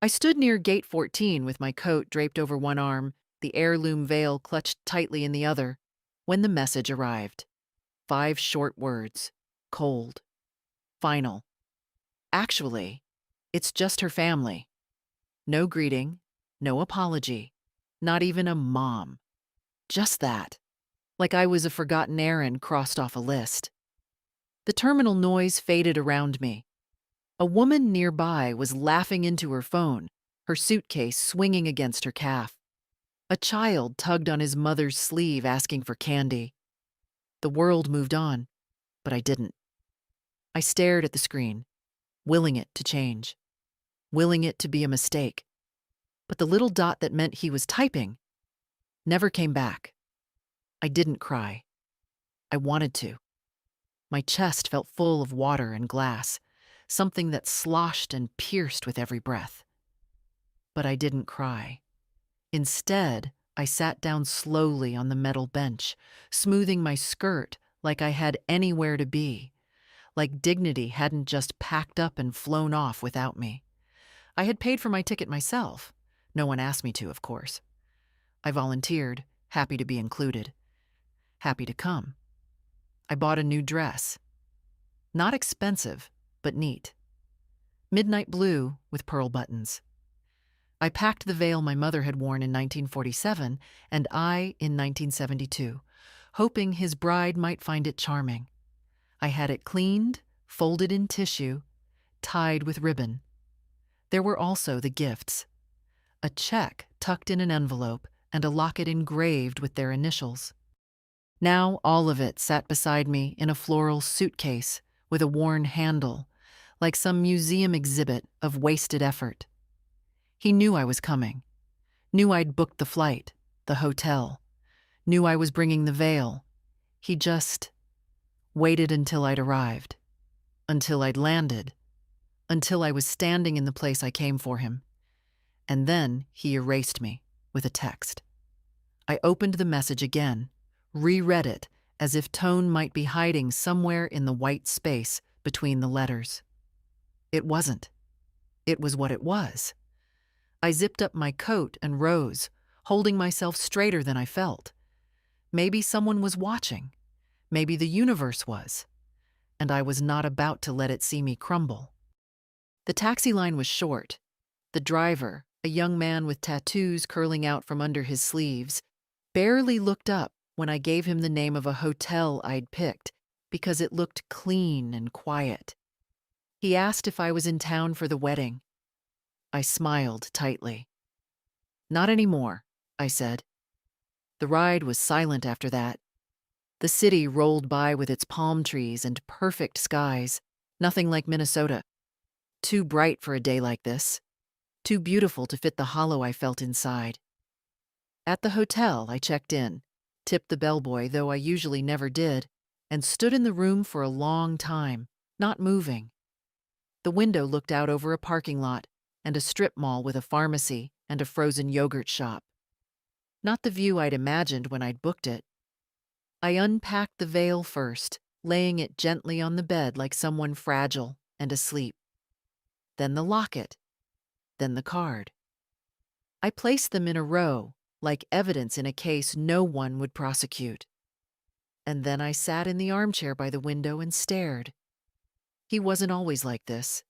I stood near gate 14 with my coat draped over one arm, the heirloom veil clutched tightly in the other, when the message arrived. 5 short words. Cold. Final. Actually, it's just her family. No greeting, no apology, not even a mom. Just that. Like I was a forgotten errand crossed off a list. The terminal noise faded around me. A woman nearby was laughing into her phone, her suitcase swinging against her calf. A child tugged on his mother's sleeve asking for candy. The world moved on, but I didn't. I stared at the screen, willing it to change, willing it to be a mistake. But the little dot that meant he was typing never came back. I didn't cry. I wanted to. My chest felt full of water and glass, something that sloshed and pierced with every breath. But I didn't cry. Instead, I sat down slowly on the metal bench, smoothing my skirt like I had anywhere to be, like dignity hadn't just packed up and flown off without me. I had paid for my ticket myself. No one asked me to, of course. I volunteered, happy to be included, happy to come. I bought a new dress. Not expensive, but neat. Midnight blue with pearl buttons. I packed the veil my mother had worn in 1947 and I in 1972, hoping his bride might find it charming. I had it cleaned, folded in tissue, tied with ribbon. There were also the gifts. A check tucked in an envelope and a locket engraved with their initials. Now all of it sat beside me in a floral suitcase with a worn handle, like some museum exhibit of wasted effort. He knew I was coming, knew I'd booked the flight, the hotel, knew I was bringing the veil. He just waited until I'd arrived, until I'd landed, until I was standing in the place I came for him. And then he erased me with a text. I opened the message again, reread it as if tone might be hiding somewhere in the white space between the letters. It wasn't. It was what it was. I zipped up my coat and rose, holding myself straighter than I felt. Maybe someone was watching. Maybe the universe was. And I was not about to let it see me crumble. The taxi line was short. The driver, a young man with tattoos curling out from under his sleeves, barely looked up when I gave him the name of a hotel I'd picked because it looked clean and quiet. He asked if I was in town for the wedding. I smiled tightly. Not anymore, I said. The ride was silent after that. The city rolled by with its palm trees and perfect skies, nothing like Minnesota. Too bright for a day like this. Too beautiful to fit the hollow I felt inside. At the hotel, I checked in, tipped the bellboy, though I usually never did, and stood in the room for a long time, not moving. The window looked out over a parking lot and a strip mall with a pharmacy and a frozen yogurt shop. Not the view I'd imagined when I'd booked it. I unpacked the veil first, laying it gently on the bed like someone fragile and asleep. Then the locket. Then the card. I placed them in a row, like evidence in a case no one would prosecute. And then I sat in the armchair by the window and stared. He wasn't always like this.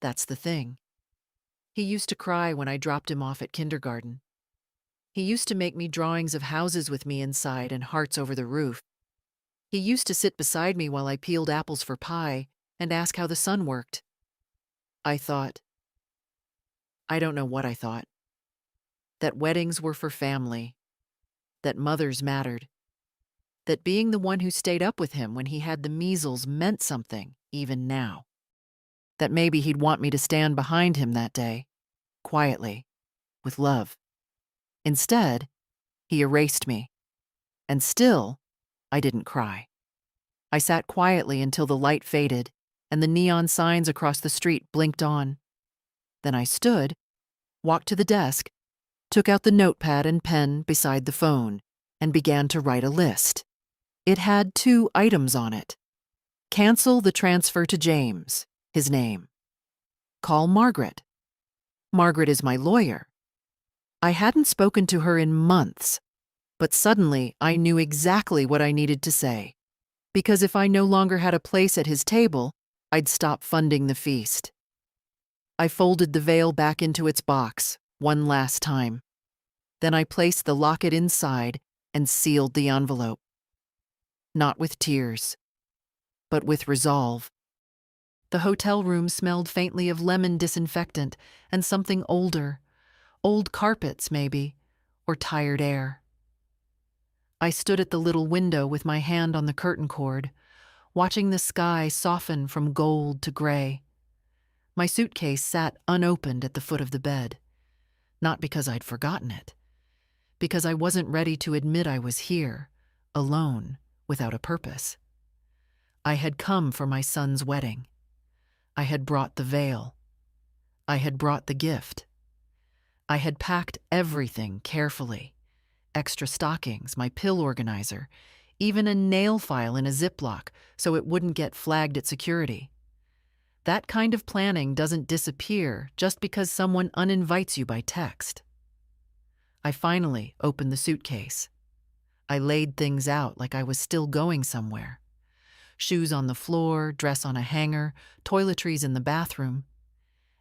That's the thing. He used to cry when I dropped him off at kindergarten. He used to make me drawings of houses with me inside and hearts over the roof. He used to sit beside me while I peeled apples for pie and ask how the sun worked. I thought. I don't know what I thought. That weddings were for family. That mothers mattered. That being the one who stayed up with him when he had the measles meant something, even now. That maybe he'd want me to stand behind him that day, quietly, with love. Instead, he erased me. And still, I didn't cry. I sat quietly until the light faded and the neon signs across the street blinked on. Then I stood, walked to the desk, took out the notepad and pen beside the phone, and began to write a list. It had 2 items on it. Cancel the transfer to James, his name. Call Margaret. Margaret is my lawyer. I hadn't spoken to her in months, but suddenly I knew exactly what I needed to say. Because if I no longer had a place at his table, I'd stop funding the feast. I folded the veil back into its box one last time. Then I placed the locket inside and sealed the envelope. Not with tears, but with resolve. The hotel room smelled faintly of lemon disinfectant and something older, old carpets maybe, or tired air. I stood at the little window with my hand on the curtain cord, watching the sky soften from gold to gray. My suitcase sat unopened at the foot of the bed, not because I'd forgotten it, because I wasn't ready to admit I was here, alone, without a purpose. I had come for my son's wedding. I had brought the veil. I had brought the gift. I had packed everything carefully. Extra stockings, my pill organizer, even a nail file in a Ziploc so it wouldn't get flagged at security. That kind of planning doesn't disappear just because someone uninvites you by text. I finally opened the suitcase. I laid things out like I was still going somewhere. Shoes on the floor, dress on a hanger, toiletries in the bathroom.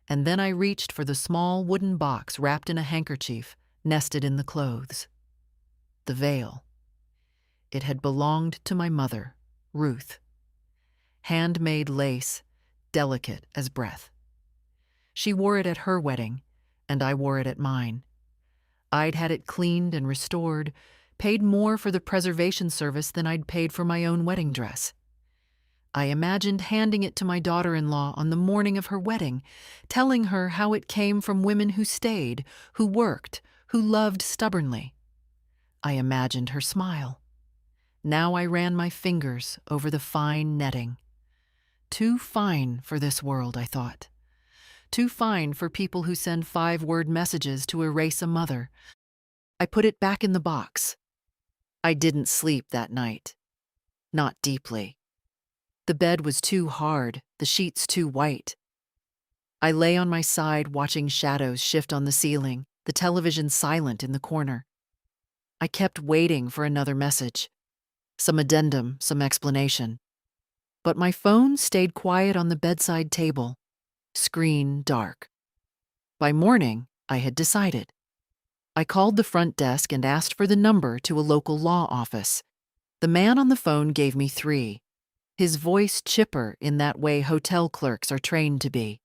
And then I reached for the small wooden box wrapped in a handkerchief, nested in the clothes. The veil. It had belonged to my mother, Ruth. Handmade lace, delicate as breath. She wore it at her wedding, and I wore it at mine. I'd had it cleaned and restored, paid more for the preservation service than I'd paid for my own wedding dress. I imagined handing it to my daughter-in-law on the morning of her wedding, telling her how it came from women who stayed, who worked, who loved stubbornly. I imagined her smile. Now I ran my fingers over the fine netting. Too fine for this world, I thought. Too fine for people who send 5-word messages to erase a mother. I put it back in the box. I didn't sleep that night. Not deeply. The bed was too hard, the sheets too white. I lay on my side watching shadows shift on the ceiling, the television silent in the corner. I kept waiting for another message. Some addendum, some explanation. But my phone stayed quiet on the bedside table, screen dark. By morning, I had decided. I called the front desk and asked for the number to a local law office. The man on the phone gave me 3, his voice chipper in that way hotel clerks are trained to be.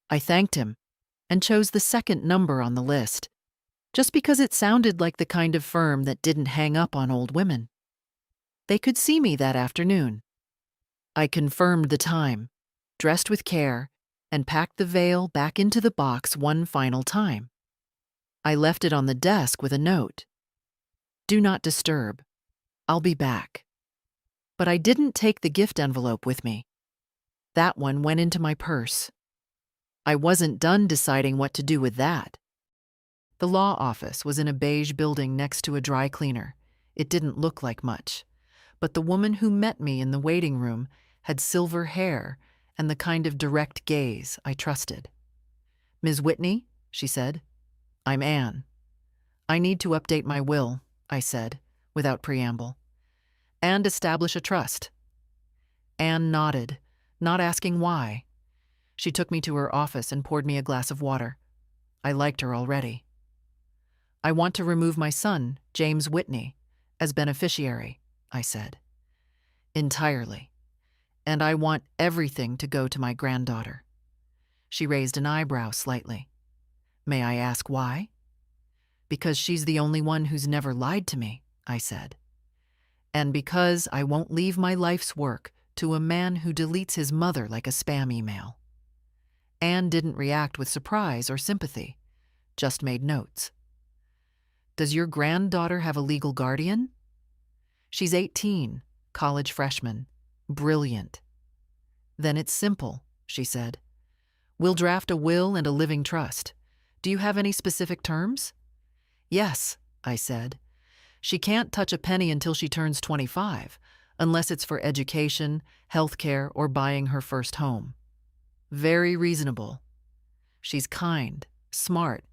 I thanked him and chose the second number on the list, just because it sounded like the kind of firm that didn't hang up on old women. They could see me that afternoon. I confirmed the time, dressed with care, and packed the veil back into the box one final time. I left it on the desk with a note. Do not disturb. I'll be back. But I didn't take the gift envelope with me. That one went into my purse. I wasn't done deciding what to do with that. The law office was in a beige building next to a dry cleaner. It didn't look like much, but the woman who met me in the waiting room had silver hair and the kind of direct gaze I trusted. "Ms. Whitney," she said. "I'm Anne." "I need to update my will," I said, without preamble, "and establish a trust." Anne nodded, not asking why. She took me to her office and poured me a glass of water. I liked her already. "I want to remove my son, James Whitney, as beneficiary," I said. "Entirely. And I want everything to go to my granddaughter." She raised an eyebrow slightly. "May I ask why?" "Because she's the only one who's never lied to me," I said. "And because I won't leave my life's work to a man who deletes his mother like a spam email." Anne didn't react with surprise or sympathy, just made notes. "Does your granddaughter have a legal guardian?" "She's 18, college freshman, brilliant." "Then it's simple," she said. "We'll draft a will and a living trust. Do you have any specific terms?" "Yes," I said. "She can't touch a penny until she turns 25, unless it's for education, health care, or buying her first home." "Very reasonable." "She's kind," Smart,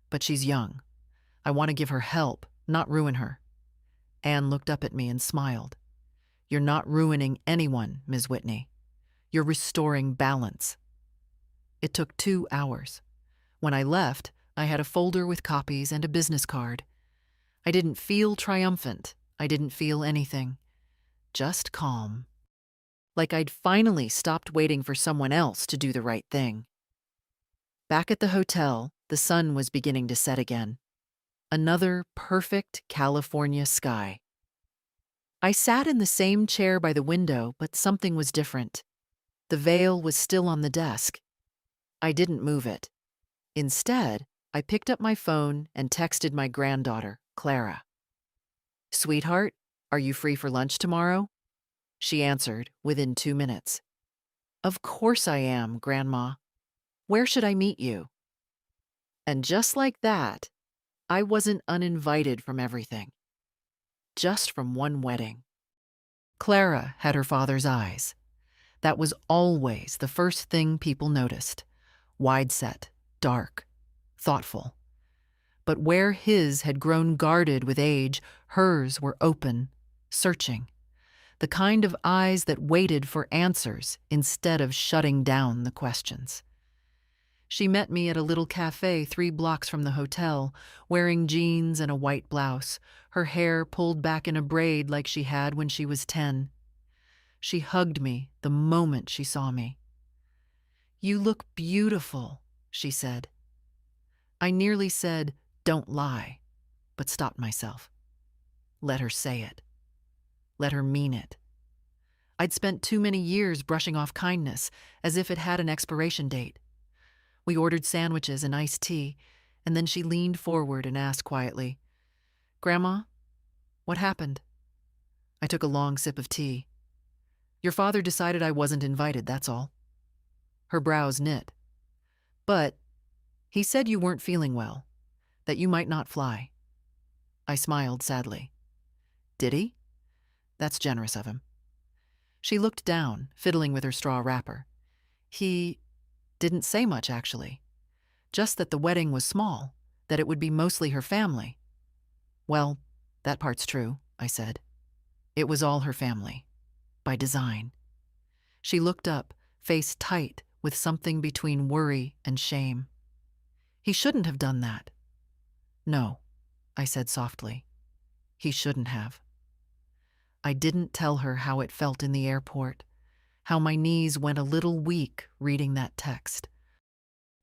but she's young. I want to give her help, not ruin her. Anne looked up at me and smiled. You're not ruining anyone, Ms. Whitney. You're restoring balance. It took 2 hours. When I left, I had a folder with copies and a business card. I didn't feel triumphant. I didn't feel anything. Just calm. Like I'd finally stopped waiting for someone else to do the right thing. Back at the hotel, the sun was beginning to set again. Another perfect California sky. I sat in the same chair by the window, but something was different. The veil was still on the desk. I didn't move it. Instead, I picked up my phone and texted my granddaughter, Clara. Sweetheart, are you free for lunch tomorrow? She answered within 2 minutes. Of course I am, Grandma. Where should I meet you? And just like that, I wasn't uninvited from everything. Just from one wedding. Clara had her father's eyes. That was always the first thing people noticed. Wide-set, dark, thoughtful. But where his had grown guarded with age, hers were open, searching. The kind of eyes that waited for answers instead of shutting down the questions. She met me at a little cafe 3 blocks from the hotel, wearing jeans and a white blouse, her hair pulled back in a braid like she had when she was 10. She hugged me the moment she saw me. You look beautiful, she said. I nearly said, don't lie, but stopped myself. Let her say it. Let her mean it. I'd spent too many years brushing off kindness, as if it had an expiration date. We ordered sandwiches and iced tea, and then she leaned forward and asked quietly, Grandma, what happened? I took a long sip of tea. Your father decided I wasn't invited, that's all. Her brows knit. But he said you weren't feeling well, that you might not fly. I smiled sadly. Did he? That's generous of him. She looked down, fiddling with her straw wrapper. He didn't say much, actually. Just that the wedding was small, that it would be mostly her family. Well, that part's true, I said. It was all her family. By design. She looked up, face tight, with something between worry and shame. He shouldn't have done that. No, I said softly. He shouldn't have. I didn't tell her how it felt in the airport, how my knees went a little weak reading that text.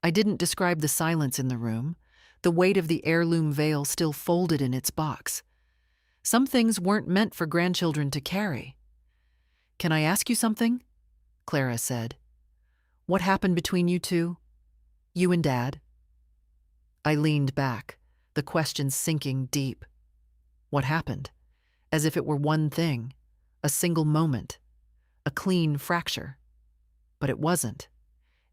I didn't describe the silence in the room, the weight of the heirloom veil still folded in its box. Some things weren't meant for grandchildren to carry. Can I ask you something? Clara said. What happened between you two? You and Dad? I leaned back, the question sinking deep. What happened? As if it were one thing, a single moment, a clean fracture. But it wasn't.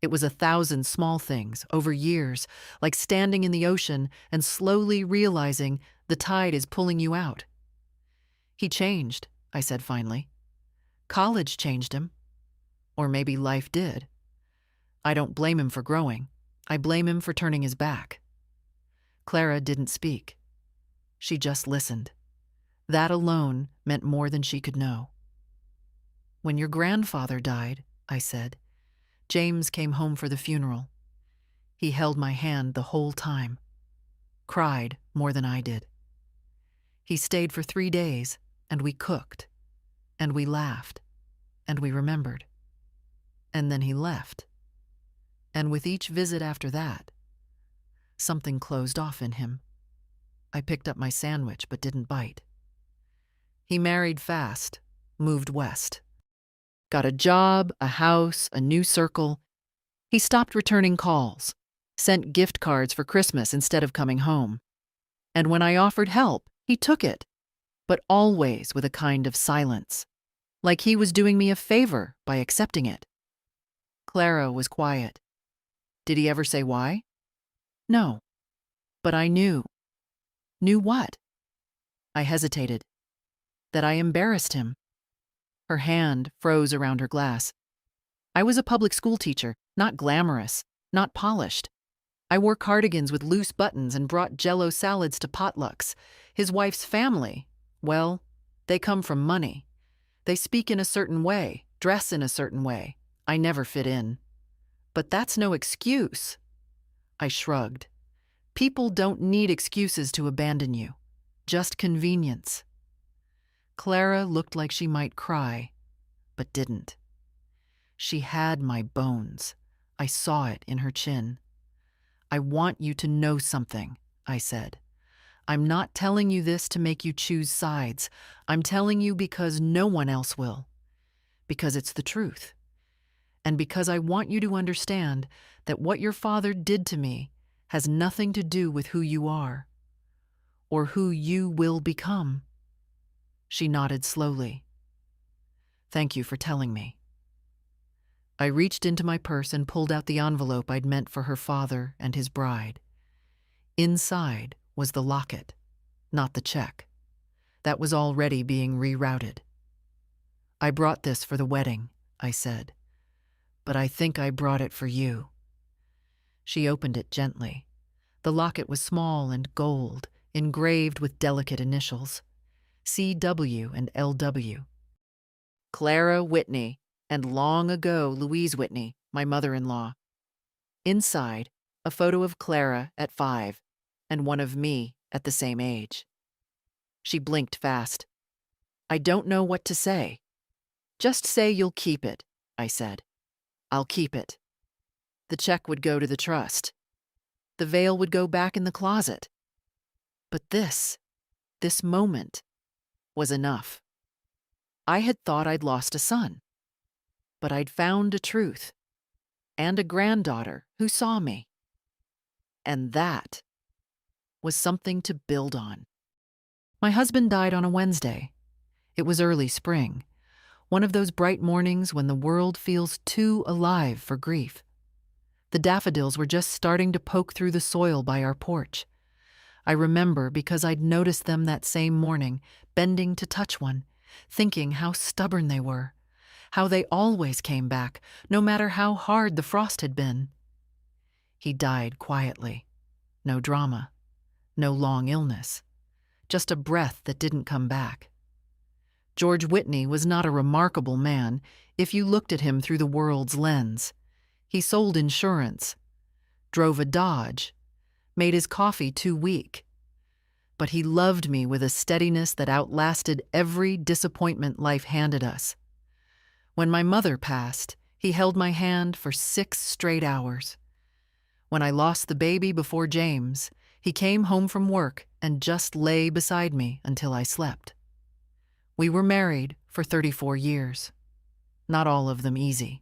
It was 1,000 small things, over years, like standing in the ocean and slowly realizing the tide is pulling you out. He changed, I said finally. College changed him. Or maybe life did. I don't blame him for growing. I blame him for turning his back. Clara didn't speak. She just listened. That alone meant more than she could know. When your grandfather died, I said, James came home for the funeral. He held my hand the whole time. Cried more than I did. He stayed for 3 days, and we cooked, and we laughed, and we remembered. And then he left. And with each visit after that, something closed off in him. I picked up my sandwich but didn't bite. He married fast, moved west. Got a job, a house, a new circle. He stopped returning calls, sent gift cards for Christmas instead of coming home. And when I offered help, he took it, but always with a kind of silence, like he was doing me a favor by accepting it. Clara was quiet. Did he ever say why? No, but I knew. Knew what? I hesitated. That I embarrassed him. Her hand froze around her glass. I was a public school teacher, not glamorous, not polished. I wore cardigans with loose buttons and brought Jell-O salads to potlucks. His wife's family, well, they come from money. They speak in a certain way, dress in a certain way. I never fit in. But that's no excuse. I shrugged. People don't need excuses to abandon you. Just convenience. Clara looked like she might cry, but didn't. She had my bones. I saw it in her chin. I want you to know something, I said. I'm not telling you this to make you choose sides. I'm telling you because no one else will. Because it's the truth. And because I want you to understand that what your father did to me has nothing to do with who you are or who you will become. She nodded slowly. Thank you for telling me. I reached into my purse and pulled out the envelope I'd meant for her father and his bride. Inside was the locket, not the check. That was already being rerouted. I brought this for the wedding, I said, but I think I brought it for you. She opened it gently. The locket was small and gold, engraved with delicate initials, C.W. and L.W. Clara Whitney, and long ago Louise Whitney, my mother-in-law. Inside, a photo of Clara at 5 and one of me at the same age. She blinked fast. I don't know what to say. Just say you'll keep it, I said. I'll keep it. The check would go to the trust. The veil would go back in the closet. But this moment, was enough. I had thought I'd lost a son. But I'd found a truth, and a granddaughter who saw me. And that was something to build on. My husband died on a Wednesday. It was early spring, one of those bright mornings when the world feels too alive for grief. The daffodils were just starting to poke through the soil by our porch. I remember because I'd noticed them that same morning, bending to touch one, thinking how stubborn they were. How they always came back, no matter how hard the frost had been. He died quietly. No drama. No long illness. Just a breath that didn't come back. George Whitney was not a remarkable man if you looked at him through the world's lens. He sold insurance, drove a Dodge, made his coffee too weak. But he loved me with a steadiness that outlasted every disappointment life handed us. When my mother passed, he held my hand for 6 straight hours. When I lost the baby before James, he came home from work and just lay beside me until I slept. We were married for 34 years. Not all of them easy,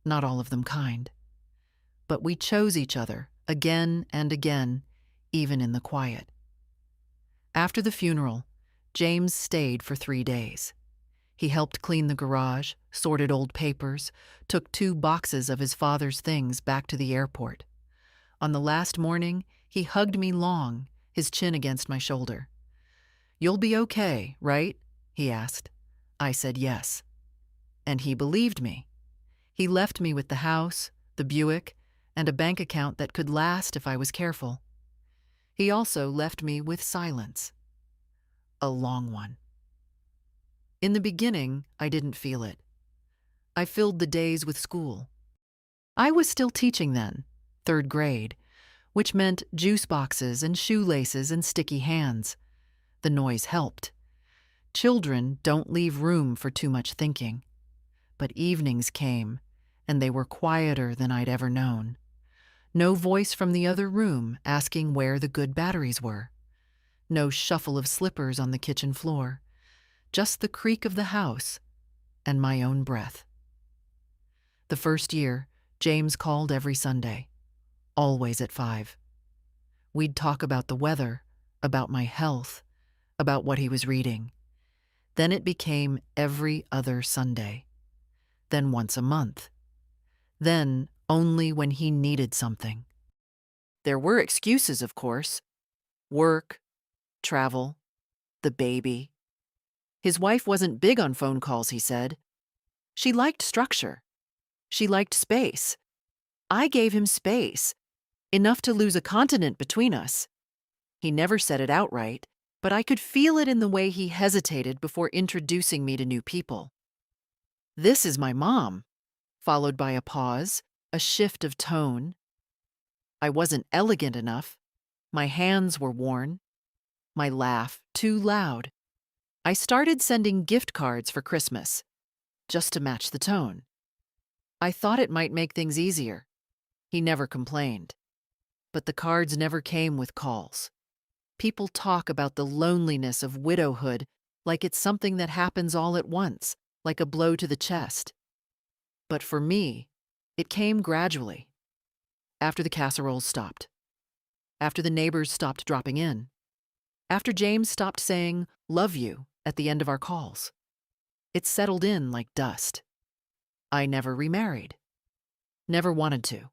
not all of them kind. But we chose each other again and again, even in the quiet. After the funeral, James stayed for 3 days. He helped clean the garage, sorted old papers, took 2 boxes of his father's things back to the airport. On the last morning, he hugged me long, his chin against my shoulder. "You'll be okay, right?" he asked. I said yes. And he believed me. He left me with the house, the Buick, and a bank account that could last if I was careful. He also left me with silence. A long one. In the beginning, I didn't feel it. I filled the days with school. I was still teaching then, 3rd grade, which meant juice boxes and shoelaces and sticky hands. The noise helped. Children don't leave room for too much thinking. But evenings came, and they were quieter than I'd ever known. No voice from the other room asking where the good batteries were. No shuffle of slippers on the kitchen floor. Just the creak of the house and my own breath. The first year, James called every Sunday, always at 5. We'd talk about the weather, about my health, about what he was reading. Then it became every other Sunday. Then once a month. Then only when he needed something. There were excuses, of course. Work, travel, the baby. His wife wasn't big on phone calls, he said. She liked structure. She liked space. I gave him space. enough to lose a continent between us. He never said it outright, but I could feel it in the way he hesitated before introducing me to new people. "This is my mom," followed by a pause, a shift of tone. I wasn't elegant enough. My hands were worn. My laugh too loud. I started sending gift cards for Christmas, just to match the tone. I thought it might make things easier. He never complained. But the cards never came with calls. People talk about the loneliness of widowhood like it's something that happens all at once, like a blow to the chest. But for me, it came gradually. After the casseroles stopped. After the neighbors stopped dropping in. After James stopped saying, "Love you," at the end of our calls. It settled in like dust. I never remarried. Never wanted to.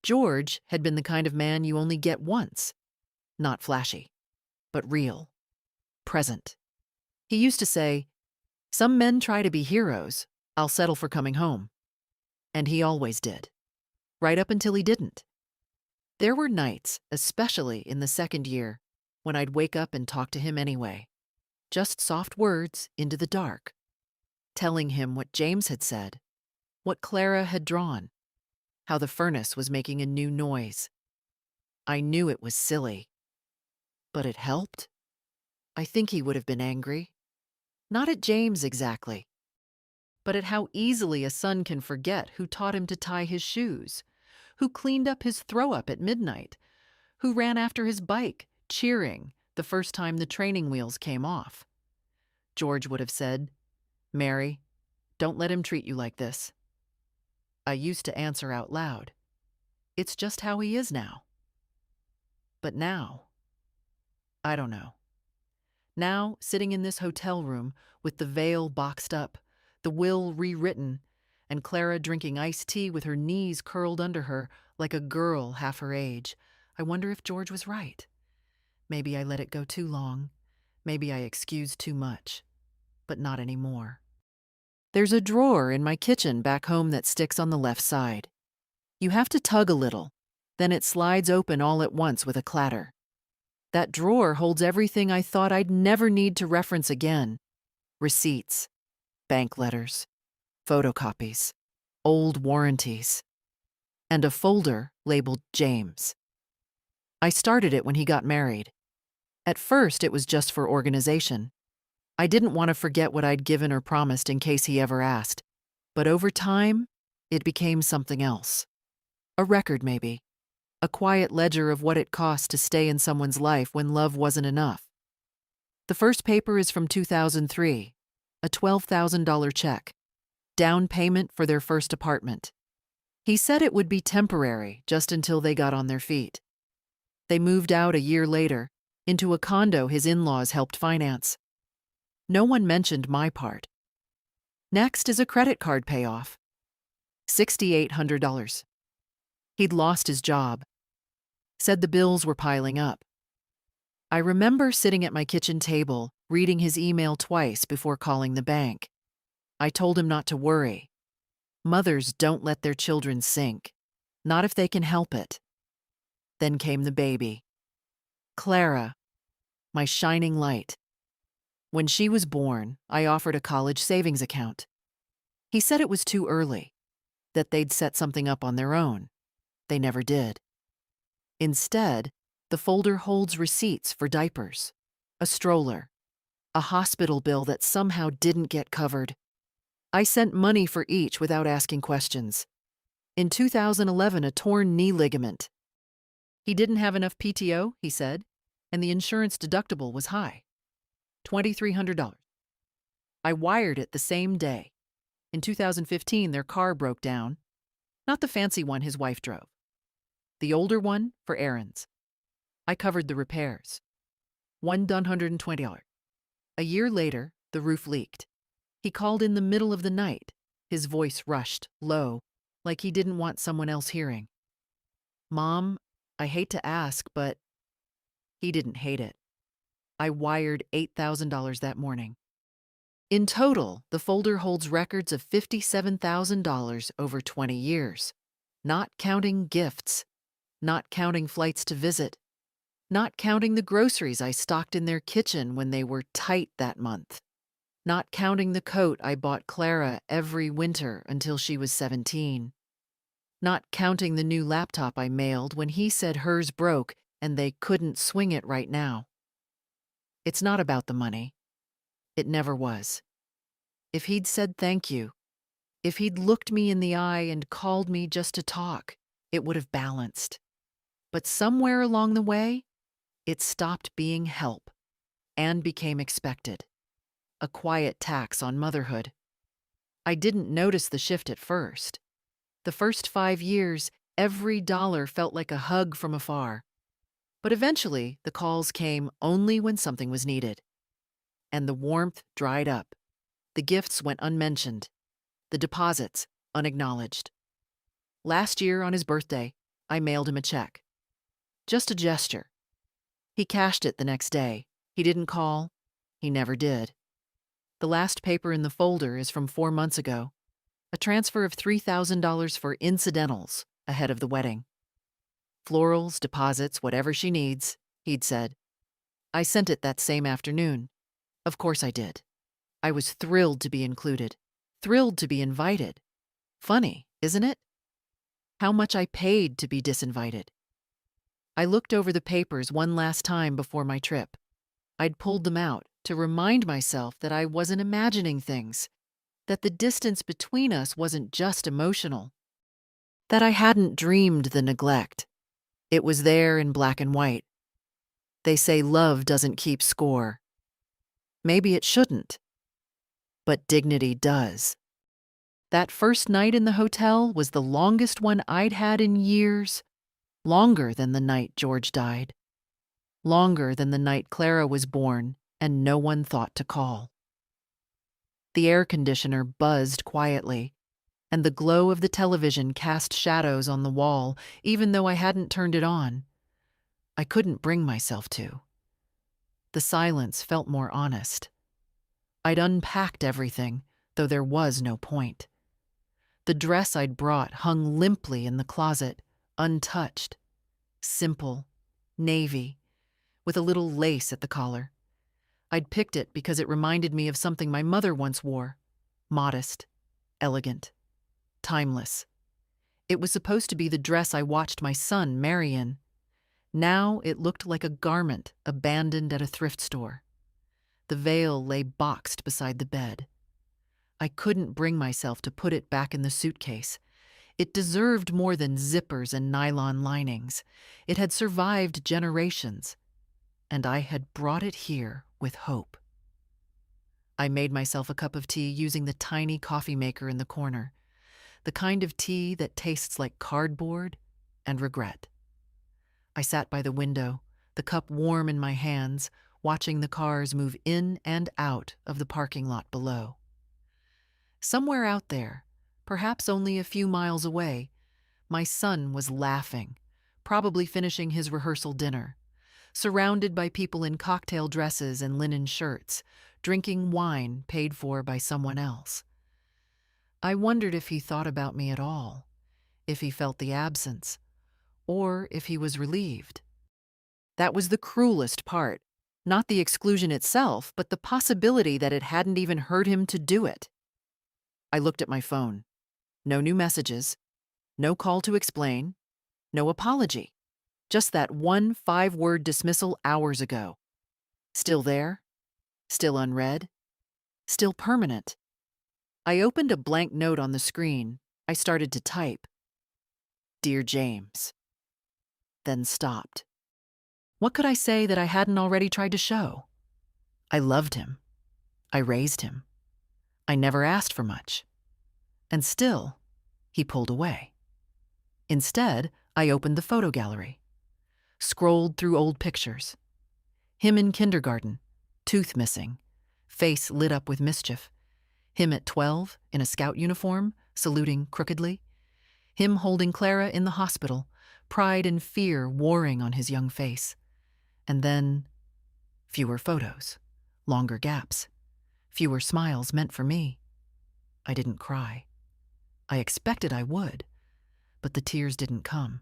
George had been the kind of man you only get once. Not flashy, but real. Present. He used to say, "Some men try to be heroes. I'll settle for coming home." And he always did. Right up until he didn't. There were nights, especially in the second year, when I'd wake up and talk to him anyway. Just soft words into the dark. Telling him what James had said, what Clara had drawn, how the furnace was making a new noise. I knew it was silly. But it helped. I think he would have been angry. Not at James exactly, but at how easily a son can forget who taught him to tie his shoes, who cleaned up his throw-up at midnight, who ran after his bike, cheering the first time the training wheels came off. George would have said, "Mary, don't let him treat you like this." I used to answer out loud, "It's just how he is now." But now, I don't know. Now, sitting in this hotel room with the veil boxed up, the will rewritten, and Clara drinking iced tea with her knees curled under her like a girl half her age, I wonder if George was right. Maybe I let it go too long. Maybe I excused too much. But not anymore. There's a drawer in my kitchen back home that sticks on the left side. You have to tug a little, then it slides open all at once with a clatter. That drawer holds everything I thought I'd never need to reference again. Receipts, bank letters, photocopies, old warranties, and a folder labeled James. I started it when he got married. At first, it was just for organization. I didn't want to forget what I'd given or promised in case he ever asked. But over time, it became something else. A record, maybe. A quiet ledger of what it cost to stay in someone's life when love wasn't enough. The first paper is from 2003, a $12,000 check, down payment for their first apartment. He said it would be temporary, just until they got on their feet. They moved out a year later, into a condo his in-laws helped finance. No one mentioned my part. Next is a credit card payoff. $6,800. He'd lost his job. Said the bills were piling up. I remember sitting at my kitchen table, reading his email twice before calling the bank. I told him not to worry. Mothers don't let their children sink, not if they can help it. Then came the baby. Clara, my shining light. When she was born, I offered a college savings account. He said it was too early, that they'd set something up on their own. They never did. Instead, the folder holds receipts for diapers, a stroller, a hospital bill that somehow didn't get covered. I sent money for each without asking questions. In 2011, a torn knee ligament. He didn't have enough PTO, he said, and the insurance deductible was high. $2,300. I wired it the same day. In 2015, their car broke down. Not the fancy one his wife drove. The older one for errands. I covered the repairs. $120. A year later, the roof leaked. He called in the middle of the night. His voice rushed, low, like he didn't want someone else hearing. "Mom, I hate to ask, but..." He didn't hate it. I wired $8,000 that morning. In total, the folder holds records of $57,000 over 20 years, not counting gifts, not counting flights to visit, not counting the groceries I stocked in their kitchen when they were tight that month, not counting the coat I bought Clara every winter until she was 17, not counting the new laptop I mailed when he said hers broke and they couldn't swing it right now. It's not about the money. It never was. If he'd said thank you, if he'd looked me in the eye and called me just to talk, it would have balanced. But somewhere along the way, it stopped being help and became expected. A quiet tax on motherhood. I didn't notice the shift at first. The first 5 years, every dollar felt like a hug from afar. But eventually, the calls came only when something was needed. And the warmth dried up. The gifts went unmentioned. The deposits unacknowledged. Last year, on his birthday, I mailed him a check. Just a gesture. He cashed it the next day. He didn't call. He never did. The last paper in the folder is from 4 months ago. A transfer of $3,000 for incidentals ahead of the wedding. Florals, deposits, whatever she needs, he'd said. I sent it that same afternoon. Of course I did. I was thrilled to be included. Thrilled to be invited. Funny, isn't it? How much I paid to be disinvited. I looked over the papers one last time before my trip. I'd pulled them out to remind myself that I wasn't imagining things, that the distance between us wasn't just emotional, that I hadn't dreamed the neglect. It was there in black and white. They say love doesn't keep score. Maybe it shouldn't, but dignity does. That first night in the hotel was the longest one I'd had in years, longer than the night George died, longer than the night Clara was born and no one thought to call. The air conditioner buzzed quietly, and the glow of the television cast shadows on the wall, even though I hadn't turned it on. I couldn't bring myself to. The silence felt more honest. I'd unpacked everything, though there was no point. The dress I'd brought hung limply in the closet, untouched. Simple, navy, with a little lace at the collar. I'd picked it because it reminded me of something my mother once wore. Modest, elegant, timeless. It was supposed to be the dress I watched my son marry in. Now it looked like a garment abandoned at a thrift store. The veil lay boxed beside the bed. I couldn't bring myself to put it back in the suitcase. It deserved more than zippers and nylon linings. It had survived generations, and I had brought it here with hope. I made myself a cup of tea using the tiny coffee maker in the corner, the kind of tea that tastes like cardboard and regret. I sat by the window, the cup warm in my hands, watching the cars move in and out of the parking lot below. Somewhere out there, perhaps only a few miles away, my son was laughing, probably finishing his rehearsal dinner, surrounded by people in cocktail dresses and linen shirts, drinking wine paid for by someone else. I wondered if he thought about me at all, if he felt the absence, or if he was relieved. That was the cruelest part, not the exclusion itself, but the possibility that it hadn't even hurt him to do it. I looked at my phone. No new messages, no call to explain, no apology. Just that one 5-word dismissal hours ago. Still there, still unread, still permanent. I opened a blank note on the screen. I started to type. Dear James. Then stopped. What could I say that I hadn't already tried to show? I loved him. I raised him. I never asked for much. And still, he pulled away. Instead, I opened the photo gallery, scrolled through old pictures. Him in kindergarten, tooth missing, face lit up with mischief. Him at 12, in a scout uniform, saluting crookedly. Him holding Clara in the hospital, pride and fear warring on his young face. And then, fewer photos, longer gaps, fewer smiles meant for me. I didn't cry. I expected I would, but the tears didn't come.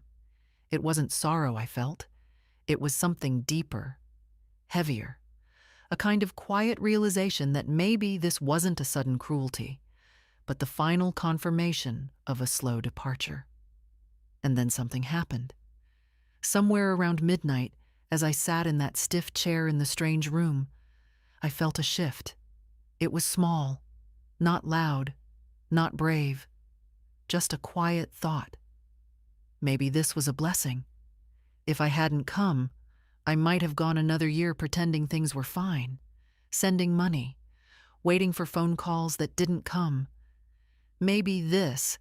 It wasn't sorrow I felt. It was something deeper, heavier, a kind of quiet realization that maybe this wasn't a sudden cruelty, but the final confirmation of a slow departure. And then something happened. Somewhere around midnight, as I sat in that stiff chair in the strange room, I felt a shift. It was small, not loud, not brave, just a quiet thought. Maybe this was a blessing. If I hadn't come, I might have gone another year pretending things were fine, sending money, waiting for phone calls that didn't come. Maybe this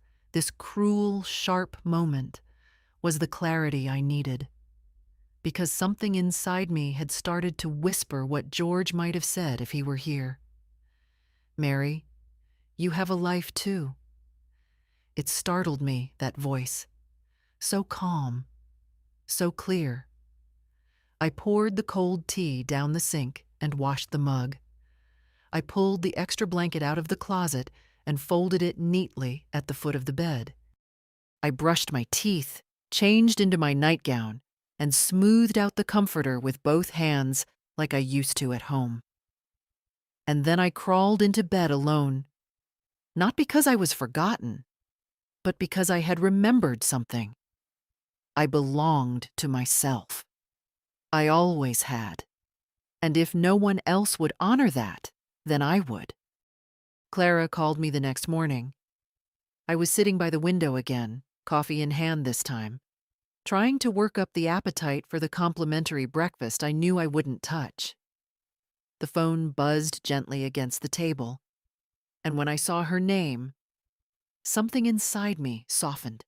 cruel, sharp moment was the clarity I needed. Because something inside me had started to whisper what George might have said if he were here. Mary, you have a life too. It startled me, that voice. So calm, so clear. I poured the cold tea down the sink and washed the mug. I pulled the extra blanket out of the closet and folded it neatly at the foot of the bed. I brushed my teeth, changed into my nightgown, and smoothed out the comforter with both hands like I used to at home. And then I crawled into bed alone, not because I was forgotten, but because I had remembered something. I belonged to myself. I always had. And if no one else would honor that, then I would. Clara called me the next morning. I was sitting by the window again, coffee in hand this time, trying to work up the appetite for the complimentary breakfast I knew I wouldn't touch. The phone buzzed gently against the table, and when I saw her name, something inside me softened.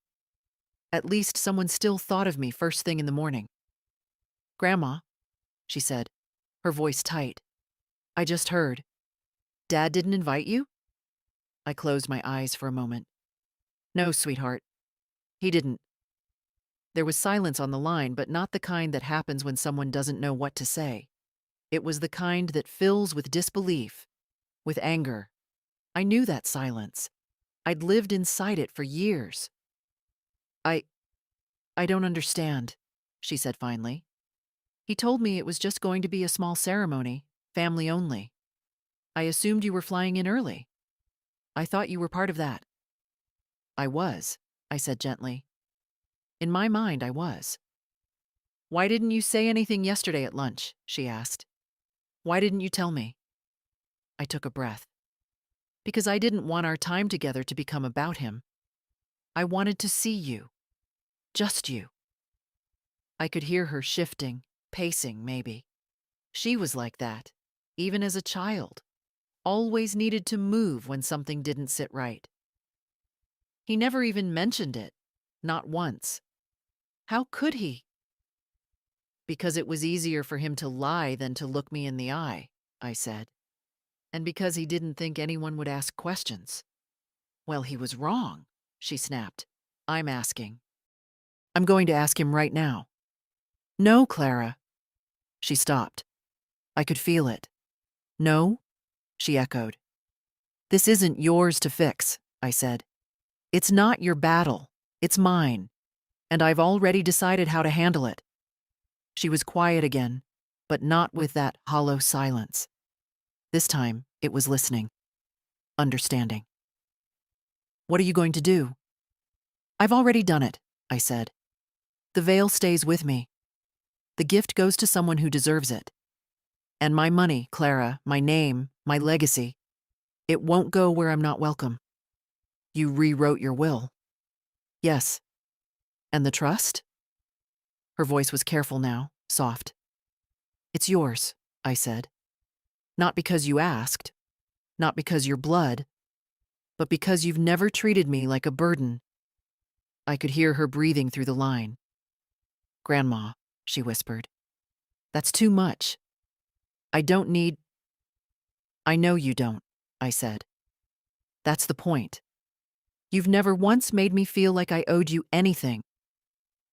At least someone still thought of me first thing in the morning. "Grandma," she said, her voice tight. "I just heard. Dad didn't invite you?" I closed my eyes for a moment. "No, sweetheart. He didn't." There was silence on the line, but not the kind that happens when someone doesn't know what to say. It was the kind that fills with disbelief, with anger. I knew that silence. I'd lived inside it for years. I don't understand," she said finally. "He told me it was just going to be a small ceremony, family only. I assumed you were flying in early. I thought you were part of that." "I was," I said gently. "In my mind, I was." "Why didn't you say anything yesterday at lunch?" she asked. "Why didn't you tell me?" I took a breath. Because I didn't want our time together to become about him. I wanted to see you. Just you. I could hear her shifting, pacing maybe. She was like that, even as a child. Always needed to move when something didn't sit right. He never even mentioned it. Not once. How could he? "Because it was easier for him to lie than to look me in the eye," I said. "And because he didn't think anyone would ask questions." "Well, he was wrong," she snapped. "I'm asking. I'm going to ask him right now." "No, Clara." She stopped. I could feel it. "No?" she echoed. "This isn't yours to fix," I said. "It's not your battle. It's mine. And I've already decided how to handle it." She was quiet again, but not with that hollow silence. This time, it was listening. Understanding. "What are you going to do?" "I've already done it," I said. "The veil stays with me. The gift goes to someone who deserves it. And my money, Clara, my name, my legacy, it won't go where I'm not welcome." "You rewrote your will." "Yes." "And the trust?" Her voice was careful now, soft. "It's yours," I said. "Not because you asked, not because you're blood, but because you've never treated me like a burden." I could hear her breathing through the line. "Grandma," she whispered. "That's too much. I don't need—" "I know you don't," I said. "That's the point. You've never once made me feel like I owed you anything.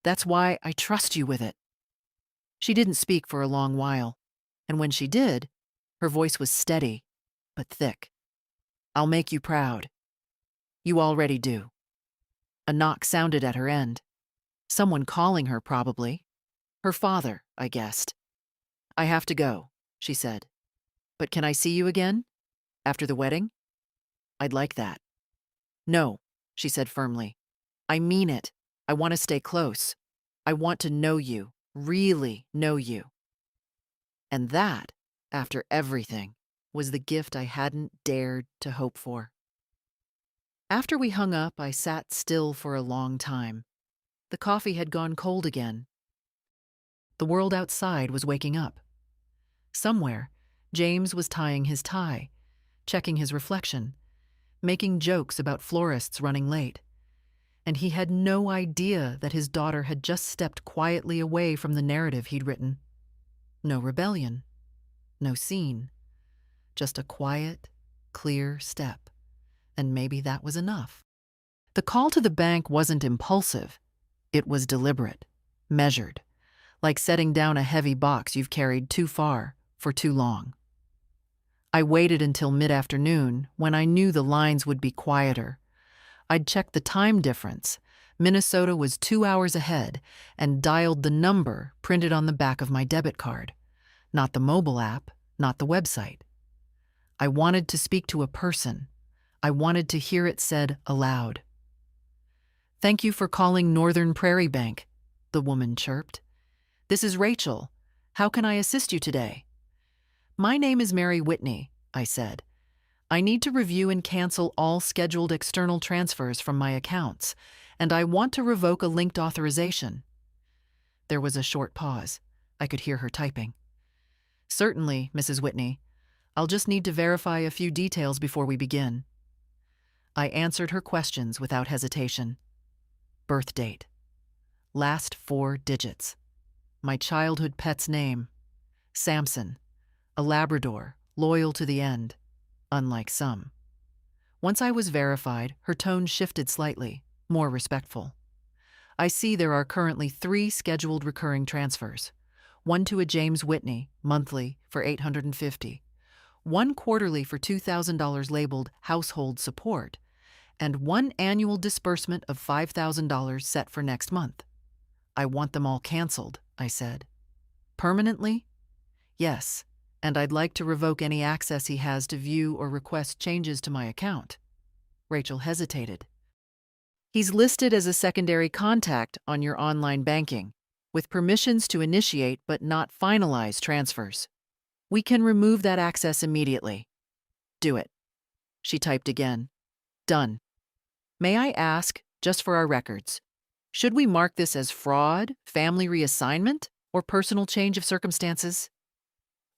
That's why I trust you with it." She didn't speak for a long while, and when she did, her voice was steady, but thick. "I'll make you proud. You already do." A knock sounded at her end. Someone calling her, probably. Her father, I guessed. "I have to go," she said. "But can I see you again? After the wedding?" "I'd like that." "No," she said firmly. "I mean it. I want to stay close. I want to know you, really know you." And that, after everything, was the gift I hadn't dared to hope for. After we hung up, I sat still for a long time. The coffee had gone cold again. The world outside was waking up. Somewhere, James was tying his tie, checking his reflection, making jokes about florists running late. And he had no idea that his daughter had just stepped quietly away from the narrative he'd written. No rebellion, no scene, just a quiet, clear step. And maybe that was enough. The call to the bank wasn't impulsive. It was deliberate, measured, like setting down a heavy box you've carried too far for too long. I waited until mid-afternoon, when I knew the lines would be quieter. I'd checked the time difference. Minnesota was 2 hours ahead, and dialed the number printed on the back of my debit card. Not the mobile app, not the website. I wanted to speak to a person. I wanted to hear it said aloud. "Thank you for calling Northern Prairie Bank," the woman chirped. "This is Rachel. How can I assist you today?" "My name is Mary Whitney," I said. "I need to review and cancel all scheduled external transfers from my accounts, and I want to revoke a linked authorization." There was a short pause. I could hear her typing. "Certainly, Mrs. Whitney. I'll just need to verify a few details before we begin." I answered her questions without hesitation. Birth date. Last 4 digits. My childhood pet's name. Samson. A Labrador, loyal to the end. Unlike some. Once I was verified, her tone shifted slightly, more respectful. "I see there are currently 3 scheduled recurring transfers. One to a James Whitney, monthly, for $850. One quarterly for $2,000 labeled household support, and one annual disbursement of $5,000 set for next month. I want them all canceled," I said. "Permanently?" "Yes, and I'd like to revoke any access he has to view or request changes to my account." Rachel hesitated. "He's listed as a secondary contact on your online banking, with permissions to initiate but not finalize transfers. We can remove that access immediately." "Do it." She typed again. "Done." "May I ask, just for our records, should we mark this as fraud, family reassignment, or personal change of circumstances?"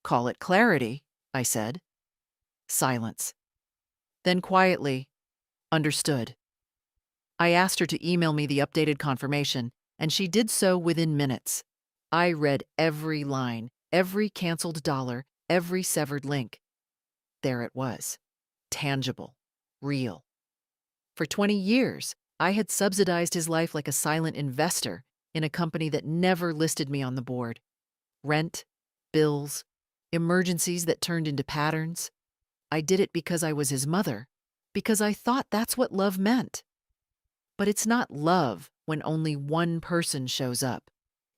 "Call it clarity," I said. Silence. Then quietly, "Understood." I asked her to email me the updated confirmation, and she did so within minutes. I read every line, every canceled dollar, every severed link. There it was. Tangible. Real. For 20 years, I had subsidized his life like a silent investor in a company that never listed me on the board. Rent, bills, emergencies that turned into patterns. I did it because I was his mother, because I thought that's what love meant. But it's not love when only one person shows up.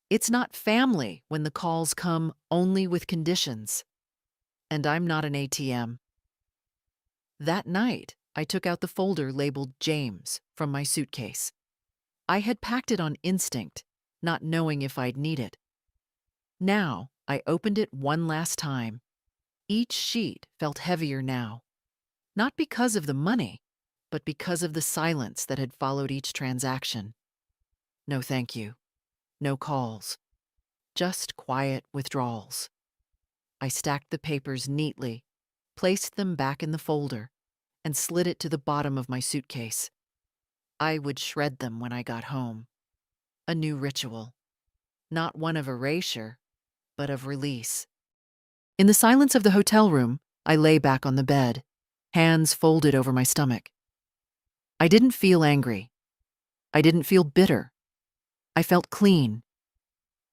It's not family when the calls come only with conditions. And I'm not an ATM. That night, I took out the folder labeled James from my suitcase. I had packed it on instinct, not knowing if I'd need it. Now, I opened it one last time. Each sheet felt heavier now. Not because of the money, but because of the silence that had followed each transaction. No thank you. No calls. Just quiet withdrawals. I stacked the papers neatly, placed them back in the folder, and slid it to the bottom of my suitcase. I would shred them when I got home. A new ritual. Not one of erasure, but of release. In the silence of the hotel room, I lay back on the bed, hands folded over my stomach. I didn't feel angry. I didn't feel bitter. I felt clean.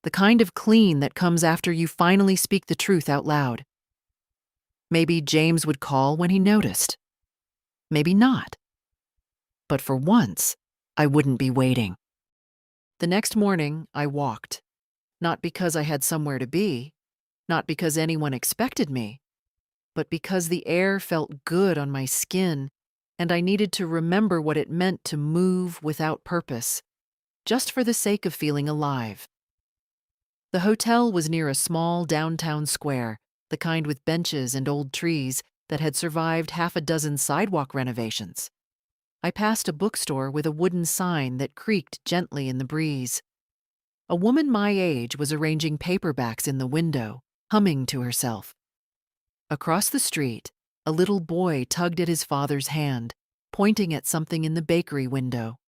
The kind of clean that comes after you finally speak the truth out loud. Maybe James would call when he noticed. Maybe not. But for once, I wouldn't be waiting. The next morning, I walked, not because I had somewhere to be, not because anyone expected me, but because the air felt good on my skin and I needed to remember what it meant to move without purpose, just for the sake of feeling alive. The hotel was near a small downtown square, the kind with benches and old trees that had survived half a dozen sidewalk renovations. I passed a bookstore with a wooden sign that creaked gently in the breeze. A woman my age was arranging paperbacks in the window, humming to herself. Across the street, a little boy tugged at his father's hand, pointing at something in the bakery window.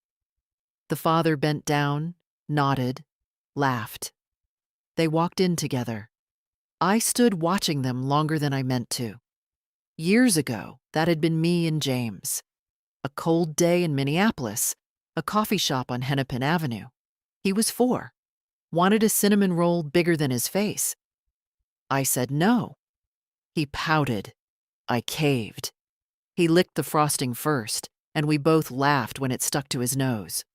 The father bent down, nodded, laughed. They walked in together. I stood watching them longer than I meant to. Years ago, that had been me and James. A cold day in Minneapolis, a coffee shop on Hennepin Avenue. He was 4, wanted a cinnamon roll bigger than his face. I said no. He pouted. I caved. He licked the frosting first, and we both laughed when it stuck to his nose.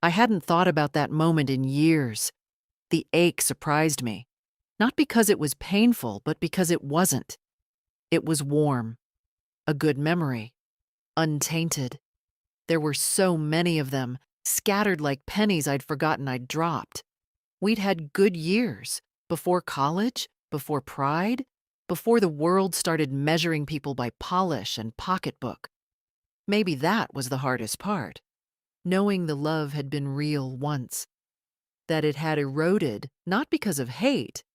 I hadn't thought about that moment in years. The ache surprised me, not because it was painful, but because it wasn't. It was warm, a good memory, untainted. There were so many of them, scattered like pennies I'd forgotten I'd dropped. We'd had good years, before college, before pride, before the world started measuring people by polish and pocketbook. Maybe that was the hardest part, knowing the love had been real once, that it had eroded not because of hate,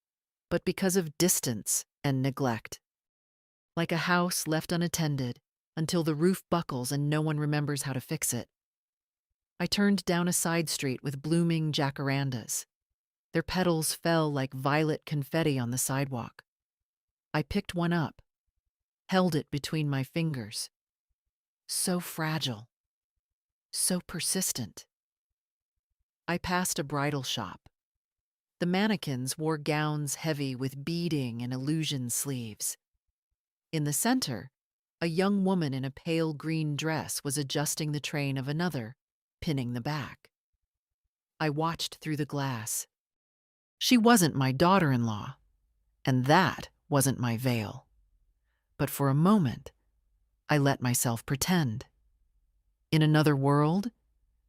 but because of distance and neglect. Like a house left unattended until the roof buckles and no one remembers how to fix it. I turned down a side street with blooming jacarandas. Their petals fell like violet confetti on the sidewalk. I picked one up, held it between my fingers. So fragile, so persistent. I passed a bridal shop. The mannequins wore gowns heavy with beading and illusion sleeves. In the center, a young woman in a pale green dress was adjusting the train of another, pinning the back. I watched through the glass. She wasn't my daughter-in-law, and that wasn't my veil. But for a moment, I let myself pretend. In another world,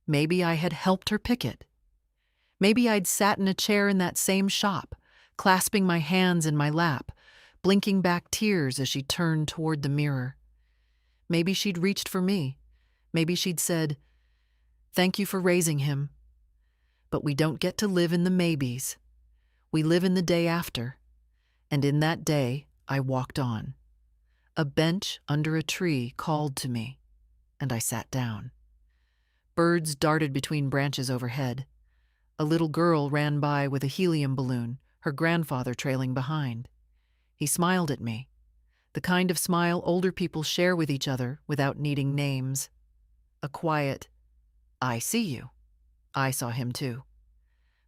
maybe I had helped her pick it. Maybe I'd sat in a chair in that same shop, clasping my hands in my lap, blinking back tears as she turned toward the mirror. Maybe she'd reached for me. Maybe she'd said, "Thank you for raising him. But we don't get to live in the maybes. We live in the day after." And in that day, I walked on. A bench under a tree called to me, and I sat down. Birds darted between branches overhead. A little girl ran by with a helium balloon, her grandfather trailing behind. He smiled at me, the kind of smile older people share with each other without needing names. A quiet, "I see you." I saw him too.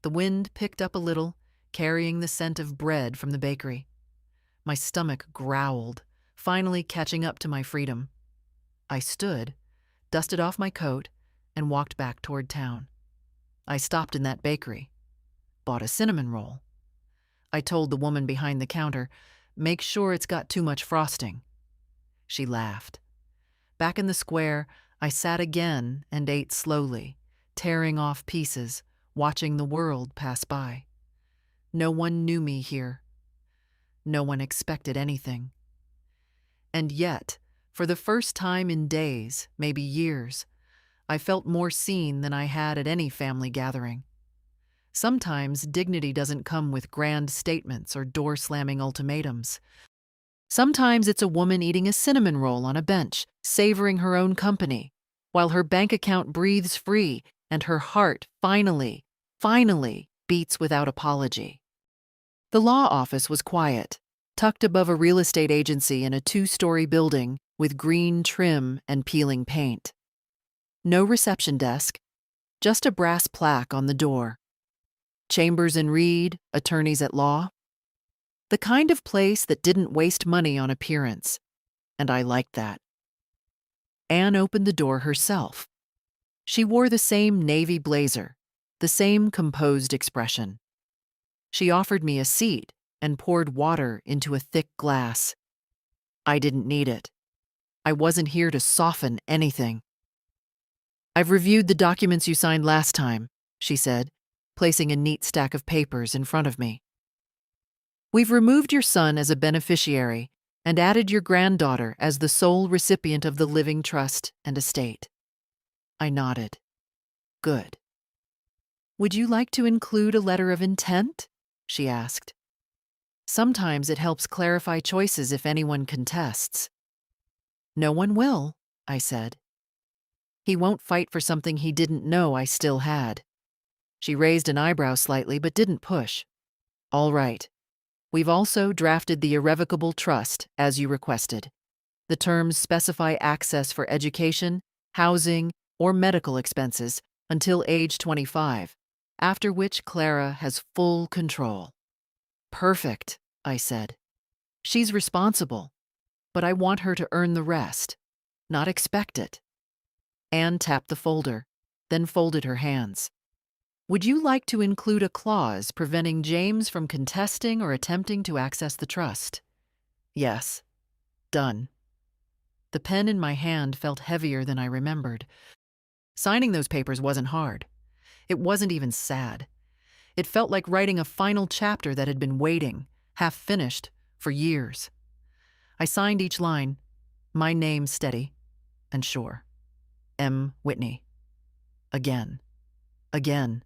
The wind picked up a little, carrying the scent of bread from the bakery. My stomach growled, finally catching up to my freedom. I stood, dusted off my coat, and walked back toward town. I stopped in that bakery, bought a cinnamon roll. I told the woman behind the counter, "Make sure it's got too much frosting." She laughed. Back in the square, I sat again and ate slowly, tearing off pieces, watching the world pass by. No one knew me here. No one expected anything. And yet, for the first time in days, maybe years, I felt more seen than I had at any family gathering. Sometimes dignity doesn't come with grand statements or door-slamming ultimatums. Sometimes it's a woman eating a cinnamon roll on a bench, savoring her own company, while her bank account breathes free and her heart finally beats without apology. The law office was quiet, tucked above a real estate agency in a 2-story building with green trim and peeling paint. No reception desk, just a brass plaque on the door. Chambers and Reed, attorneys at law. The kind of place that didn't waste money on appearance, and I liked that. Anne opened the door herself. She wore the same navy blazer, the same composed expression. She offered me a seat and poured water into a thick glass. I didn't need it. I wasn't here to soften anything. "I've reviewed the documents you signed last time," she said, placing a neat stack of papers in front of me. "We've removed your son as a beneficiary and added your granddaughter as the sole recipient of the living trust and estate." I nodded. "Good." "Would you like to include a letter of intent?" she asked. "Sometimes it helps clarify choices if anyone contests." "No one will," I said. "He won't fight for something he didn't know I still had." She raised an eyebrow slightly but didn't push. "All right. We've also drafted the irrevocable trust, as you requested. The terms specify access for education, housing, or medical expenses until age 25, after which Clara has full control." "Perfect," I said. "She's responsible, but I want her to earn the rest, not expect it." Anne tapped the folder, then folded her hands. "Would you like to include a clause preventing James from contesting or attempting to access the trust?" "Yes." "Done." The pen in my hand felt heavier than I remembered. Signing those papers wasn't hard. It wasn't even sad. It felt like writing a final chapter that had been waiting, half finished, for years. I signed each line, my name steady and sure. M. Whitney. Again. Again.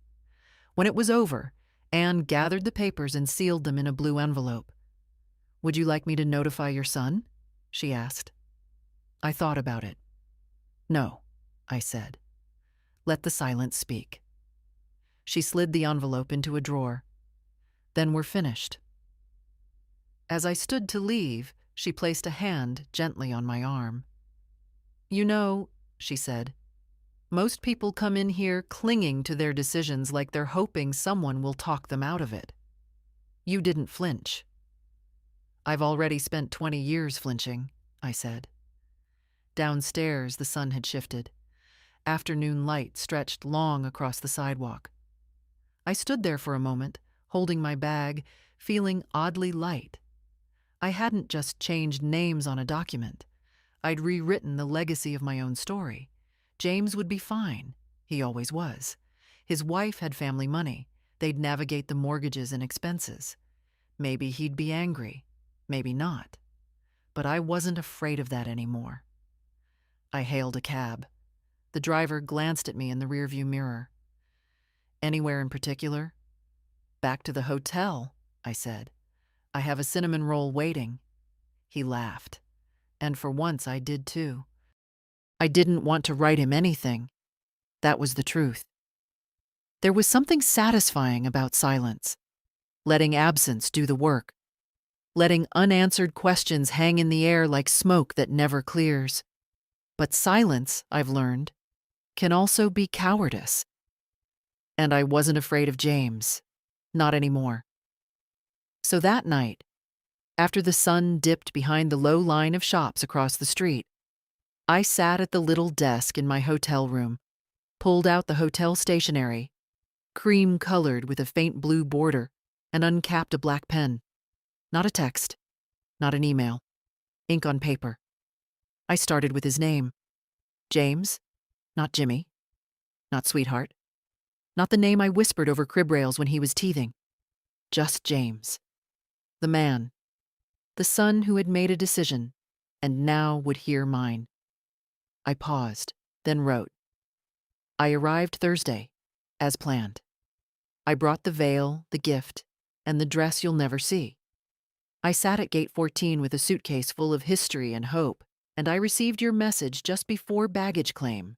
When it was over, Anne gathered the papers and sealed them in a blue envelope. "Would you like me to notify your son?" she asked. I thought about it. "No," I said. "Let the silence speak." She slid the envelope into a drawer. "Then we're finished." As I stood to leave, she placed a hand gently on my arm. "You know," she said, "most people come in here clinging to their decisions like they're hoping someone will talk them out of it. You didn't flinch." "I've already spent 20 years flinching," I said. Downstairs, the sun had shifted. Afternoon light stretched long across the sidewalk. I stood there for a moment, holding my bag, feeling oddly light. I hadn't just changed names on a document. I'd rewritten the legacy of my own story. James would be fine. He always was. His wife had family money. They'd navigate the mortgages and expenses. Maybe he'd be angry. Maybe not. But I wasn't afraid of that anymore. I hailed a cab. The driver glanced at me in the rearview mirror. "Anywhere in particular?" "Back to the hotel," I said. "I have a cinnamon roll waiting." He laughed. And for once I did too. I didn't want to write him anything. That was the truth. There was something satisfying about silence. Letting absence do the work. Letting unanswered questions hang in the air like smoke that never clears. But silence, I've learned, can also be cowardice. And I wasn't afraid of James. Not anymore. So that night, after the sun dipped behind the low line of shops across the street, I sat at the little desk in my hotel room, pulled out the hotel stationery, cream-colored with a faint blue border, and uncapped a black pen. Not a text, not an email, ink on paper. I started with his name. James, not Jimmy, not sweetheart, not the name I whispered over crib rails when he was teething. Just James. The man. The son who had made a decision and now would hear mine. I paused, then wrote. "I arrived Thursday, as planned. I brought the veil, the gift, and the dress you'll never see. I sat at gate 14 with a suitcase full of history and hope, and I received your message just before baggage claim.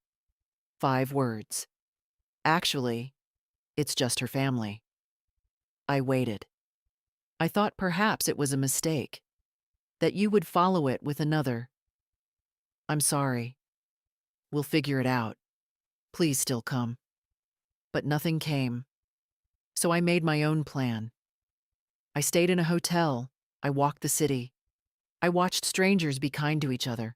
5 words. Actually, it's just her family." I waited. I thought perhaps it was a mistake, that you would follow it with another. "I'm sorry. We'll figure it out. Please still come." But nothing came. So I made my own plan. I stayed in a hotel. I walked the city. I watched strangers be kind to each other.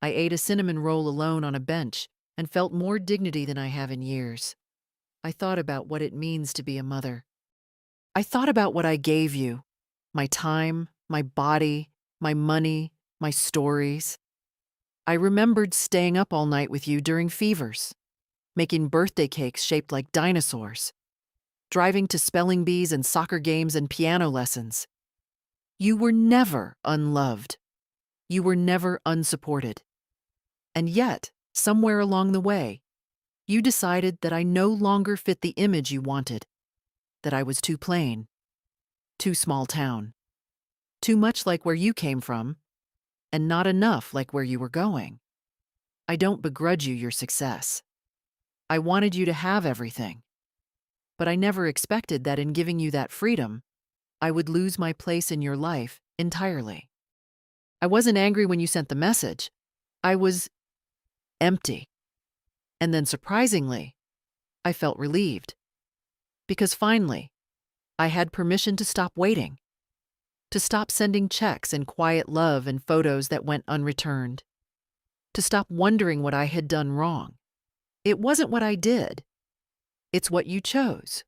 I ate a cinnamon roll alone on a bench and felt more dignity than I have in years. I thought about what it means to be a mother. I thought about what I gave you: my time, my body, my money, my stories. I remembered staying up all night with you during fevers, making birthday cakes shaped like dinosaurs, driving to spelling bees and soccer games and piano lessons. You were never unloved. You were never unsupported. And yet, somewhere along the way, you decided that I no longer fit the image you wanted, that I was too plain, too small town, too much like where you came from, and not enough like where you were going. I don't begrudge you your success. I wanted you to have everything. But I never expected that in giving you that freedom, I would lose my place in your life entirely. I wasn't angry when you sent the message. I was empty. And then surprisingly, I felt relieved. Because finally, I had permission to stop waiting, to stop sending checks and quiet love and photos that went unreturned, to stop wondering what I had done wrong. It wasn't what I did. It's what you chose.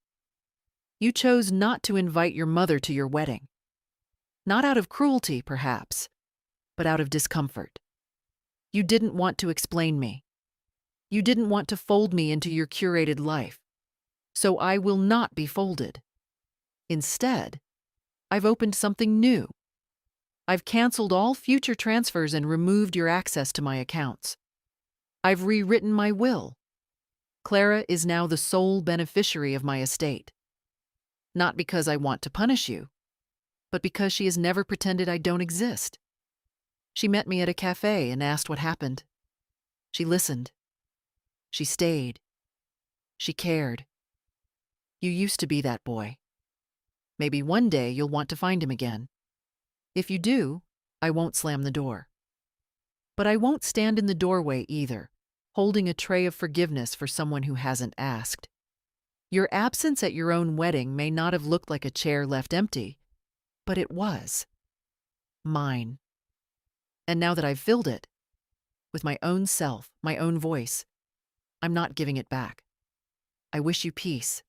You chose not to invite your mother to your wedding. Not out of cruelty, perhaps, but out of discomfort. You didn't want to explain me. You didn't want to fold me into your curated life. So I will not be folded. Instead, I've opened something new. I've canceled all future transfers and removed your access to my accounts. I've rewritten my will. Clara is now the sole beneficiary of my estate. Not because I want to punish you, but because she has never pretended I don't exist. She met me at a cafe and asked what happened. She listened. She stayed. She cared. You used to be that boy. Maybe one day you'll want to find him again. If you do, I won't slam the door. But I won't stand in the doorway either, holding a tray of forgiveness for someone who hasn't asked. Your absence at your own wedding may not have looked like a chair left empty, but it was. Mine. And now that I've filled it, with my own self, my own voice, I'm not giving it back. I wish you peace,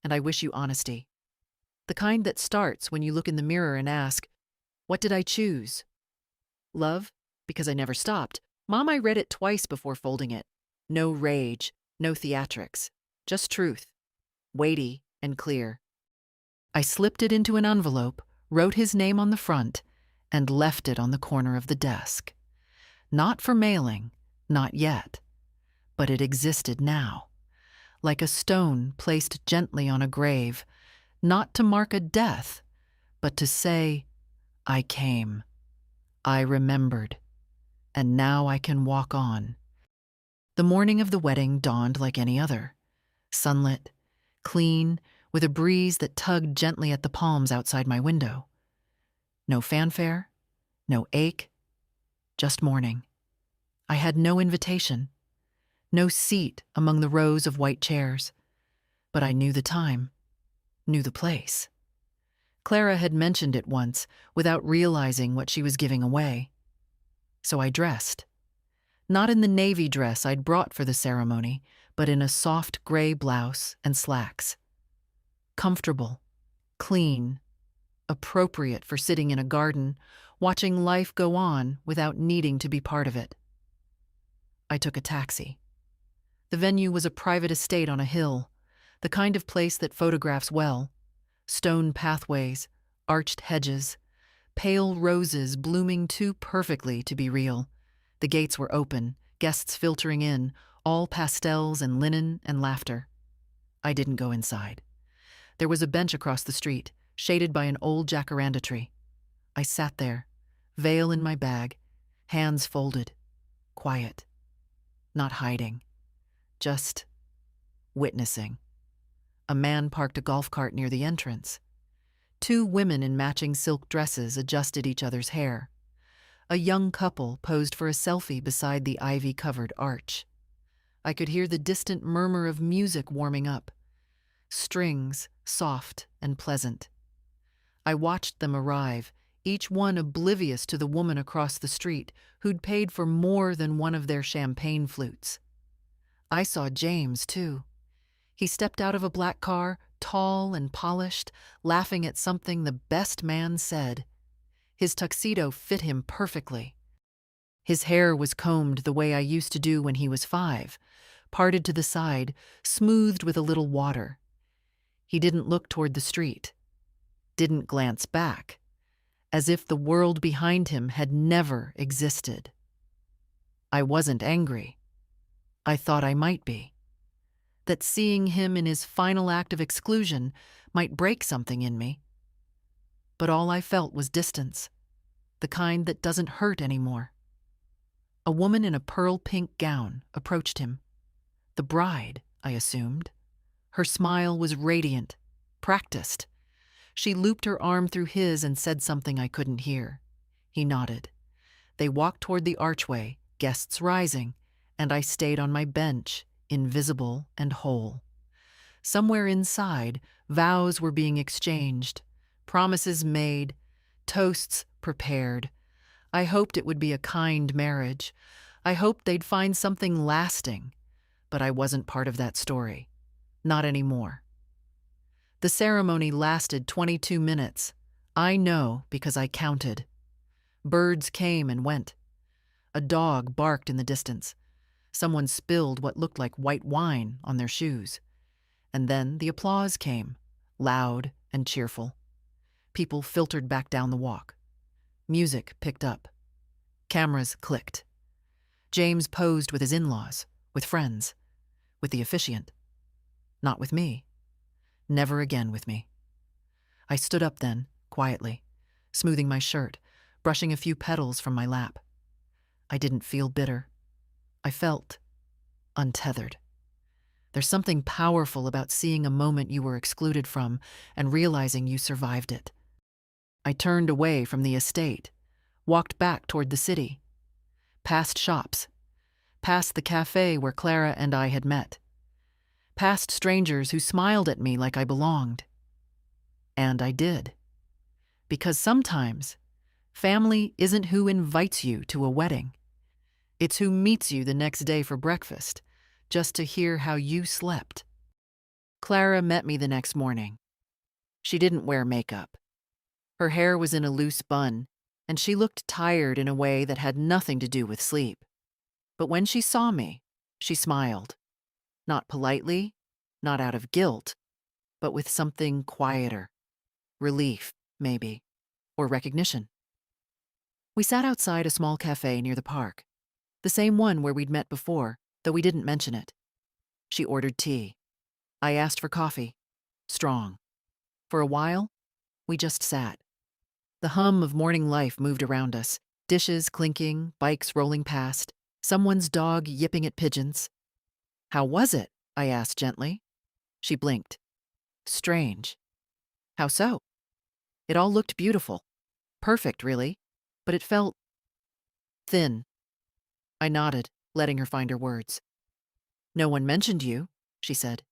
and I wish you honesty. The kind that starts when you look in the mirror and ask, what did I choose? Love, because I never stopped. Mom, I read it twice before folding it. No rage, no theatrics, just truth, weighty and clear. I slipped it into an envelope, wrote his name on the front, and left it on the corner of the desk. Not for mailing, not yet. But it existed now, like a stone placed gently on a grave, not to mark a death, but to say, I came, I remembered, and now I can walk on. The morning of the wedding dawned like any other, sunlit, clean, with a breeze that tugged gently at the palms outside my window. No fanfare, no ache, just morning. I had no invitation, no seat among the rows of white chairs, but I knew the time, knew the place. Clara had mentioned it once without realizing what she was giving away. So I dressed. Not in the navy dress I'd brought for the ceremony, but in a soft gray blouse and slacks. Comfortable, clean, appropriate for sitting in a garden, watching life go on without needing to be part of it. I took a taxi. The venue was a private estate on a hill, the kind of place that photographs well. Stone pathways, arched hedges, pale roses blooming too perfectly to be real. The gates were open, guests filtering in, all pastels and linen and laughter. I didn't go inside. There was a bench across the street, shaded by an old jacaranda tree. I sat there, veil in my bag, hands folded, quiet, not hiding, just witnessing. A man parked a golf cart near the entrance. Two women in matching silk dresses adjusted each other's hair. A young couple posed for a selfie beside the ivy-covered arch. I could hear the distant murmur of music warming up, strings soft and pleasant. I watched them arrive, each one oblivious to the woman across the street who'd paid for more than one of their champagne flutes. I saw James, too. He stepped out of a black car, tall and polished, laughing at something the best man said. His tuxedo fit him perfectly. His hair was combed the way I used to do when he was 5, parted to the side, smoothed with a little water. He didn't look toward the street, didn't glance back, as if the world behind him had never existed. I wasn't angry. I thought I might be. That seeing him in his final act of exclusion might break something in me. But all I felt was distance, the kind that doesn't hurt anymore. A woman in a pearl pink gown approached him. The bride, I assumed. Her smile was radiant, practiced. She looped her arm through his and said something I couldn't hear. He nodded. They walked toward the archway, guests rising, and I stayed on my bench, invisible and whole. Somewhere inside, vows were being exchanged, promises made, toasts prepared. I hoped it would be a kind marriage. I hoped they'd find something lasting. But I wasn't part of that story. Not anymore. The ceremony lasted 22 minutes. I know because I counted. Birds came and went. A dog barked in the distance. Someone spilled what looked like white wine on their shoes. And then the applause came, loud and cheerful. People filtered back down the walk. Music picked up. Cameras clicked. James posed with his in-laws, with friends, with the officiant. Not with me. Never again with me. I stood up then, quietly, smoothing my shirt, brushing a few petals from my lap. I didn't feel bitter. I felt untethered. There's something powerful about seeing a moment you were excluded from and realizing you survived it. I turned away from the estate, walked back toward the city, past shops, past the cafe where Clara and I had met, past strangers who smiled at me like I belonged. And I did. Because sometimes, family isn't who invites you to a wedding. It's who meets you the next day for breakfast, just to hear how you slept. Clara met me the next morning. She didn't wear makeup. Her hair was in a loose bun, and she looked tired in a way that had nothing to do with sleep. But when she saw me, she smiled. Not politely, not out of guilt, but with something quieter. Relief, maybe, or recognition. We sat outside a small cafe near the park, the same one where we'd met before, though we didn't mention it. She ordered tea. I asked for coffee. Strong. For a while, we just sat. The hum of morning life moved around us, dishes clinking, bikes rolling past, someone's dog yipping at pigeons. How was it? I asked gently. She blinked. Strange. How so? It all looked beautiful. Perfect, really. But it felt thin. I nodded, letting her find her words. No one mentioned you, she said.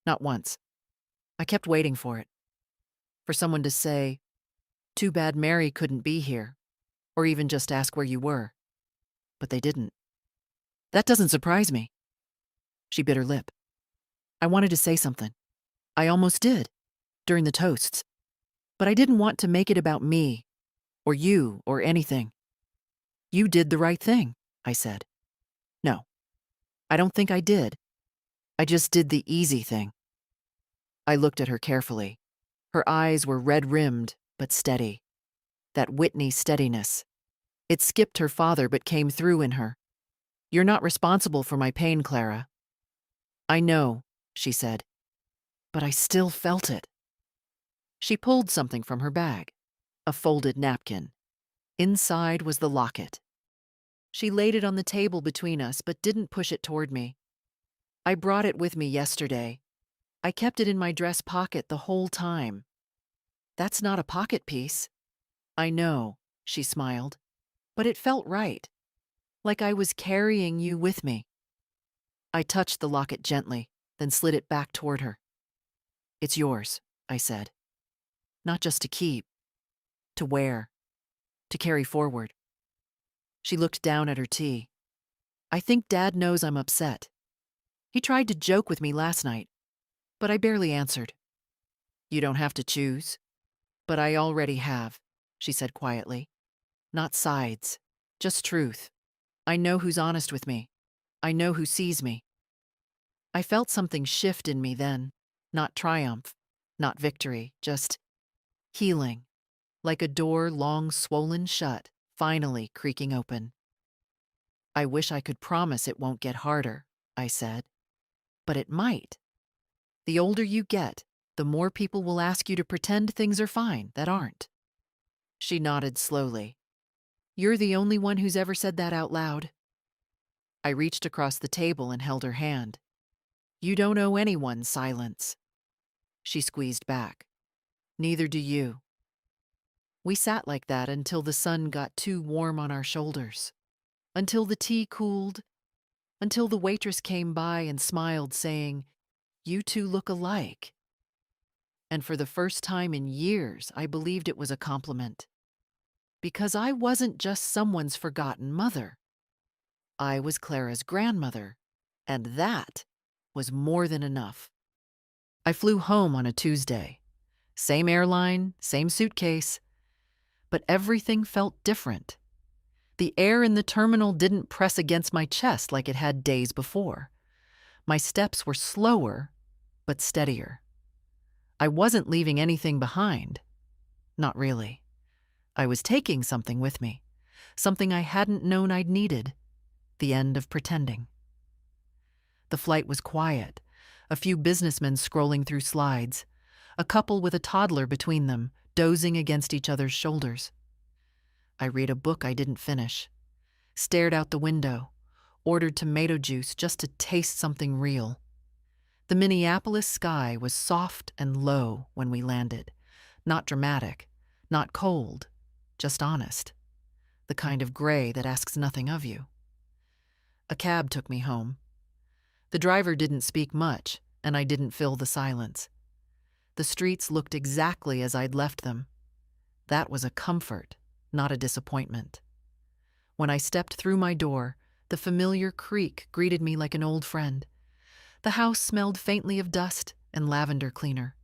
Not once. I kept waiting for it. For someone to say, too bad Mary couldn't be here, or even just ask where you were. But they didn't. That doesn't surprise me. She bit her lip. I wanted to say something. I almost did, during the toasts. But I didn't want to make it about me, or you, or anything. You did the right thing, I said. No, I don't think I did. I just did the easy thing. I looked at her carefully. Her eyes were red-rimmed, but steady. That Whitney steadiness. It skipped her father but came through in her. You're not responsible for my pain, Clara. I know, she said, but I still felt it. She pulled something from her bag, a folded napkin. Inside was the locket. She laid it on the table between us but didn't push it toward me. I brought it with me yesterday. I kept it in my dress pocket the whole time. That's not a pocket piece. I know, she smiled, but it felt right, like I was carrying you with me. I touched the locket gently, then slid it back toward her. It's yours, I said. Not just to keep, to wear, to carry forward. She looked down at her tea. I think Dad knows I'm upset. He tried to joke with me last night, but I barely answered. You don't have to choose. But I already have, she said quietly. Not sides, just truth. I know who's honest with me. I know who sees me. I felt something shift in me then. Not triumph, not victory, just healing, like a door long swollen shut, finally creaking open. I wish I could promise it won't get harder, I said. But it might. The older you get, the more people will ask you to pretend things are fine that aren't. She nodded slowly. You're the only one who's ever said that out loud. I reached across the table and held her hand. You don't owe anyone silence. She squeezed back. Neither do you. We sat like that until the sun got too warm on our shoulders, until the tea cooled, until the waitress came by and smiled, saying, You two look alike. And for the first time in years, I believed it was a compliment. Because I wasn't just someone's forgotten mother. I was Clara's grandmother, and that was more than enough. I flew home on a Tuesday. Same airline, same suitcase, but everything felt different. The air in the terminal didn't press against my chest like it had days before. My steps were slower, but steadier. I wasn't leaving anything behind. Not really. I was taking something with me, something I hadn't known I'd needed. The end of pretending. The flight was quiet, a few businessmen scrolling through slides, a couple with a toddler between them, dozing against each other's shoulders. I read a book I didn't finish, stared out the window, ordered tomato juice just to taste something real. The Minneapolis sky was soft and low when we landed, not dramatic, not cold, just honest, the kind of gray that asks nothing of you. A cab took me home. The driver didn't speak much, and I didn't fill the silence. The streets looked exactly as I'd left them. That was a comfort, not a disappointment. When I stepped through my door, the familiar creak greeted me like an old friend. The house smelled faintly of dust and lavender cleaner.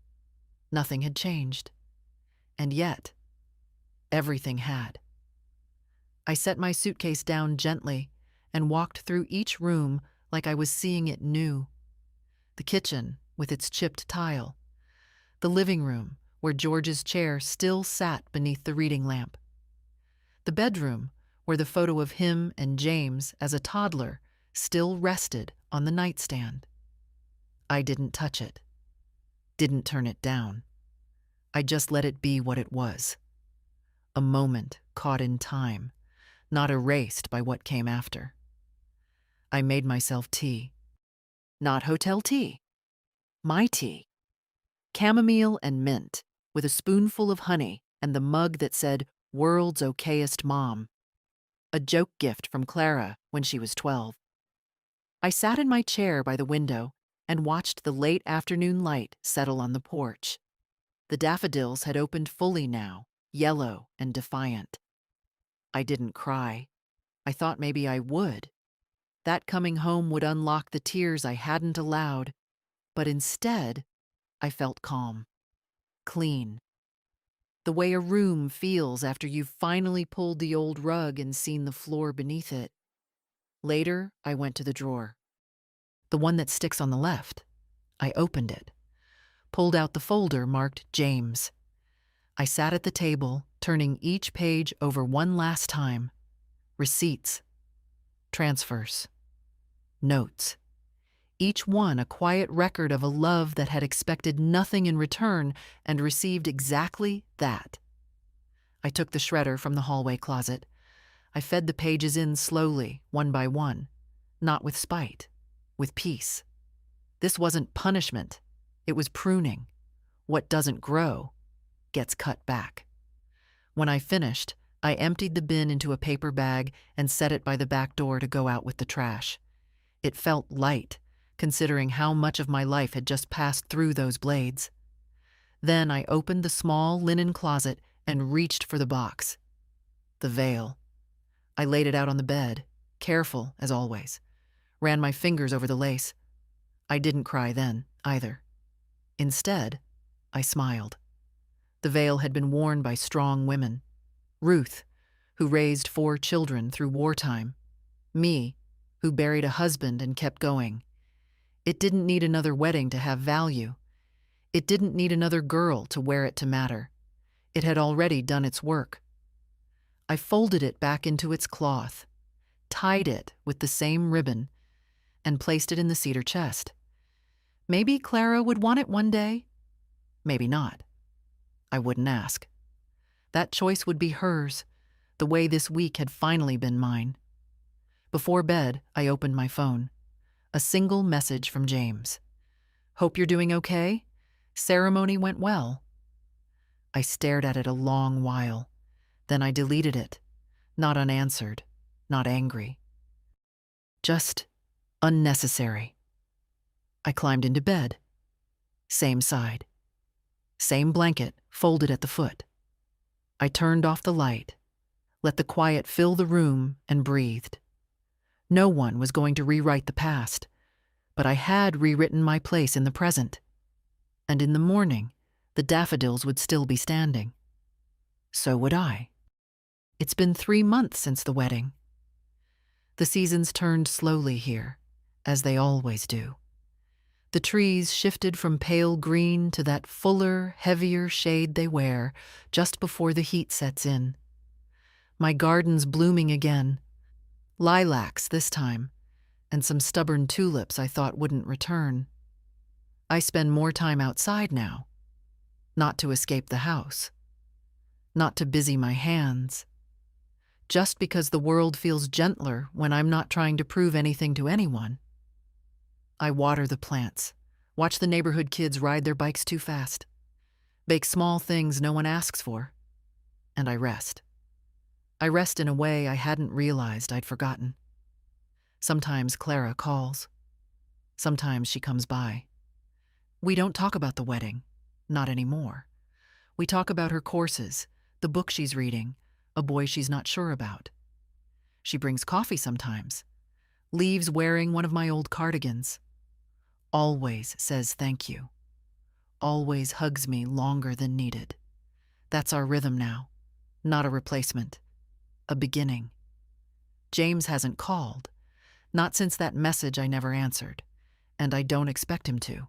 Nothing had changed. And yet, everything had. I set my suitcase down gently and walked through each room like I was seeing it new. The kitchen, with its chipped tile. The living room, where George's chair still sat beneath the reading lamp. The bedroom, where the photo of him and James as a toddler still rested on the nightstand. I didn't touch it. Didn't turn it down. I just let it be what it was. A moment caught in time, not erased by what came after. I made myself tea. Not hotel tea. My tea. Chamomile and mint, with a spoonful of honey and the mug that said, World's Okayest Mom. A joke gift from Clara when she was 12. I sat in my chair by the window and watched the late afternoon light settle on the porch. The daffodils had opened fully now, yellow and defiant. I didn't cry. I thought maybe I would. That coming home would unlock the tears I hadn't allowed, but instead, I felt calm, clean. The way a room feels after you've finally pulled the old rug and seen the floor beneath it. Later, I went to the drawer. The one that sticks on the left. I opened it, pulled out the folder marked James. I sat at the table, turning each page over one last time. Receipts, transfers, notes. Each one a quiet record of a love that had expected nothing in return and received exactly that. I took the shredder from the hallway closet. I fed the pages in slowly, one by one, not with spite, with peace. This wasn't punishment. It was pruning. What doesn't grow gets cut back. When I finished, I emptied the bin into a paper bag and set it by the back door to go out with the trash. It felt light, considering how much of my life had just passed through those blades. Then I opened the small linen closet and reached for the box. The veil. I laid it out on the bed, careful as always. Ran my fingers over the lace. I didn't cry then, either. Instead, I smiled. The veil had been worn by strong women. Ruth, who raised 4 children through wartime. Me, who buried a husband and kept going. It didn't need another wedding to have value. It didn't need another girl to wear it to matter. It had already done its work. I folded it back into its cloth, tied it with the same ribbon, and placed it in the cedar chest. Maybe Clara would want it one day. Maybe not. I wouldn't ask. That choice would be hers, the way this week had finally been mine. Before bed, I opened my phone. A single message from James. "Hope you're doing okay. Ceremony went well." I stared at it a long while. Then I deleted it, not unanswered, not angry. Just unnecessary. I climbed into bed. Same side. Same blanket folded at the foot. I turned off the light, let the quiet fill the room, and breathed. No one was going to rewrite the past, but I had rewritten my place in the present. And in the morning, the daffodils would still be standing. So would I. It's been 3 months since the wedding. The seasons turned slowly here, as they always do. The trees shifted from pale green to that fuller, heavier shade they wear just before the heat sets in. My garden's blooming again. Lilacs this time, and some stubborn tulips I thought wouldn't return. I spend more time outside now, not to escape the house, not to busy my hands, just because the world feels gentler when I'm not trying to prove anything to anyone. I water the plants, watch the neighborhood kids ride their bikes too fast, bake small things no one asks for, and I rest. I rest in a way I hadn't realized I'd forgotten. Sometimes Clara calls. Sometimes she comes by. We don't talk about the wedding, not anymore. We talk about her courses, the book she's reading, a boy she's not sure about. She brings coffee sometimes, leaves wearing one of my old cardigans. Always says thank you. Always hugs me longer than needed. That's our rhythm now, not a replacement, a beginning. James hasn't called, not since that message I never answered, and I don't expect him to.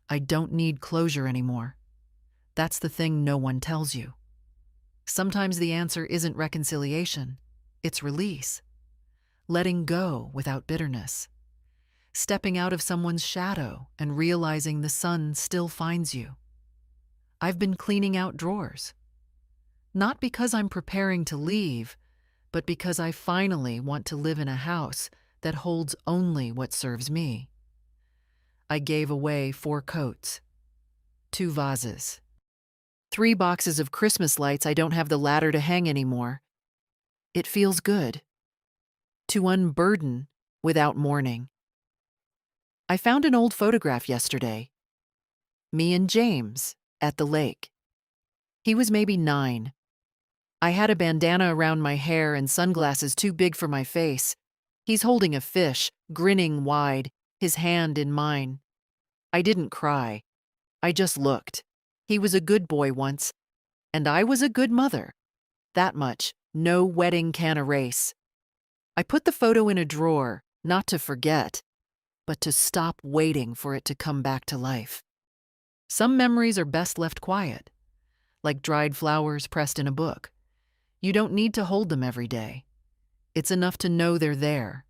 I don't need closure anymore. That's the thing no one tells you. Sometimes the answer isn't reconciliation, it's release. Letting go without bitterness. Stepping out of someone's shadow and realizing the sun still finds you. I've been cleaning out drawers. Not because I'm preparing to leave, but because I finally want to live in a house that holds only what serves me. I gave away 4 coats, 2 vases, 3 boxes of Christmas lights I don't have the ladder to hang anymore. It feels good to unburden without mourning. I found an old photograph yesterday. Me and James at the lake. He was maybe 9. I had a bandana around my hair and sunglasses too big for my face. He's holding a fish, grinning wide, his hand in mine. I didn't cry. I just looked. He was a good boy once, and I was a good mother. That much, no wedding can erase. I put the photo in a drawer, not to forget, but to stop waiting for it to come back to life. Some memories are best left quiet, like dried flowers pressed in a book. You don't need to hold them every day. It's enough to know they're there.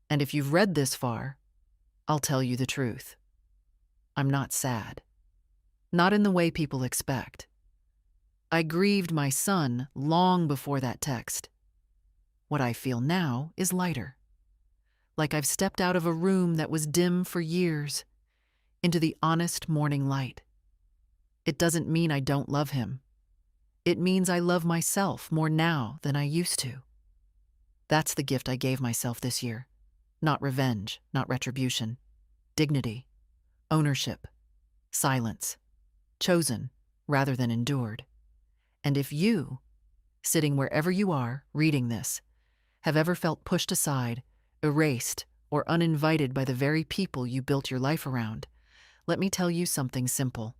And if you've read this far, I'll tell you the truth. I'm not sad. Not in the way people expect. I grieved my son long before that text. What I feel now is lighter. Like I've stepped out of a room that was dim for years, into the honest morning light. It doesn't mean I don't love him. It means I love myself more now than I used to. That's the gift I gave myself this year. Not revenge, not retribution. Dignity, ownership, silence. Chosen rather than endured. And if you, sitting wherever you are, reading this, have ever felt pushed aside, erased, or uninvited by the very people you built your life around, Let me tell you something simple.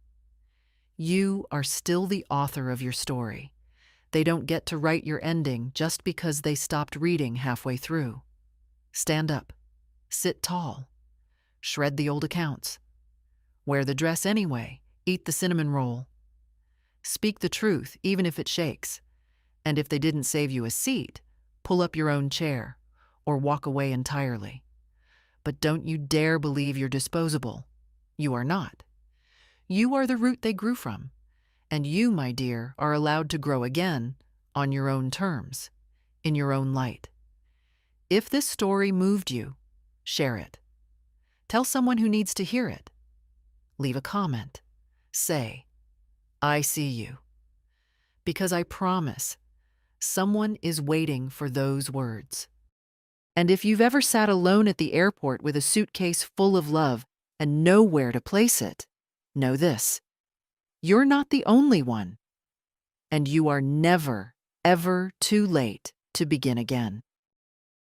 You are still the author of your story. They don't get to write your ending just because they stopped reading halfway through. Stand up. Sit tall. Shred the old accounts. Wear the dress anyway. Eat the cinnamon roll. Speak the truth, even if it shakes. And if they didn't save you a seat, pull up your own chair or walk away entirely. But don't you dare believe you're disposable. You are not. You are the root they grew from. And you, my dear, are allowed to grow again on your own terms, in your own light. If this story moved you, share it. Tell someone who needs to hear it. Leave a comment. Say, I see you. Because I promise, someone is waiting for those words. And if you've ever sat alone at the airport with a suitcase full of love and nowhere to place it, know this: you're not the only one. And you are never, ever too late to begin again.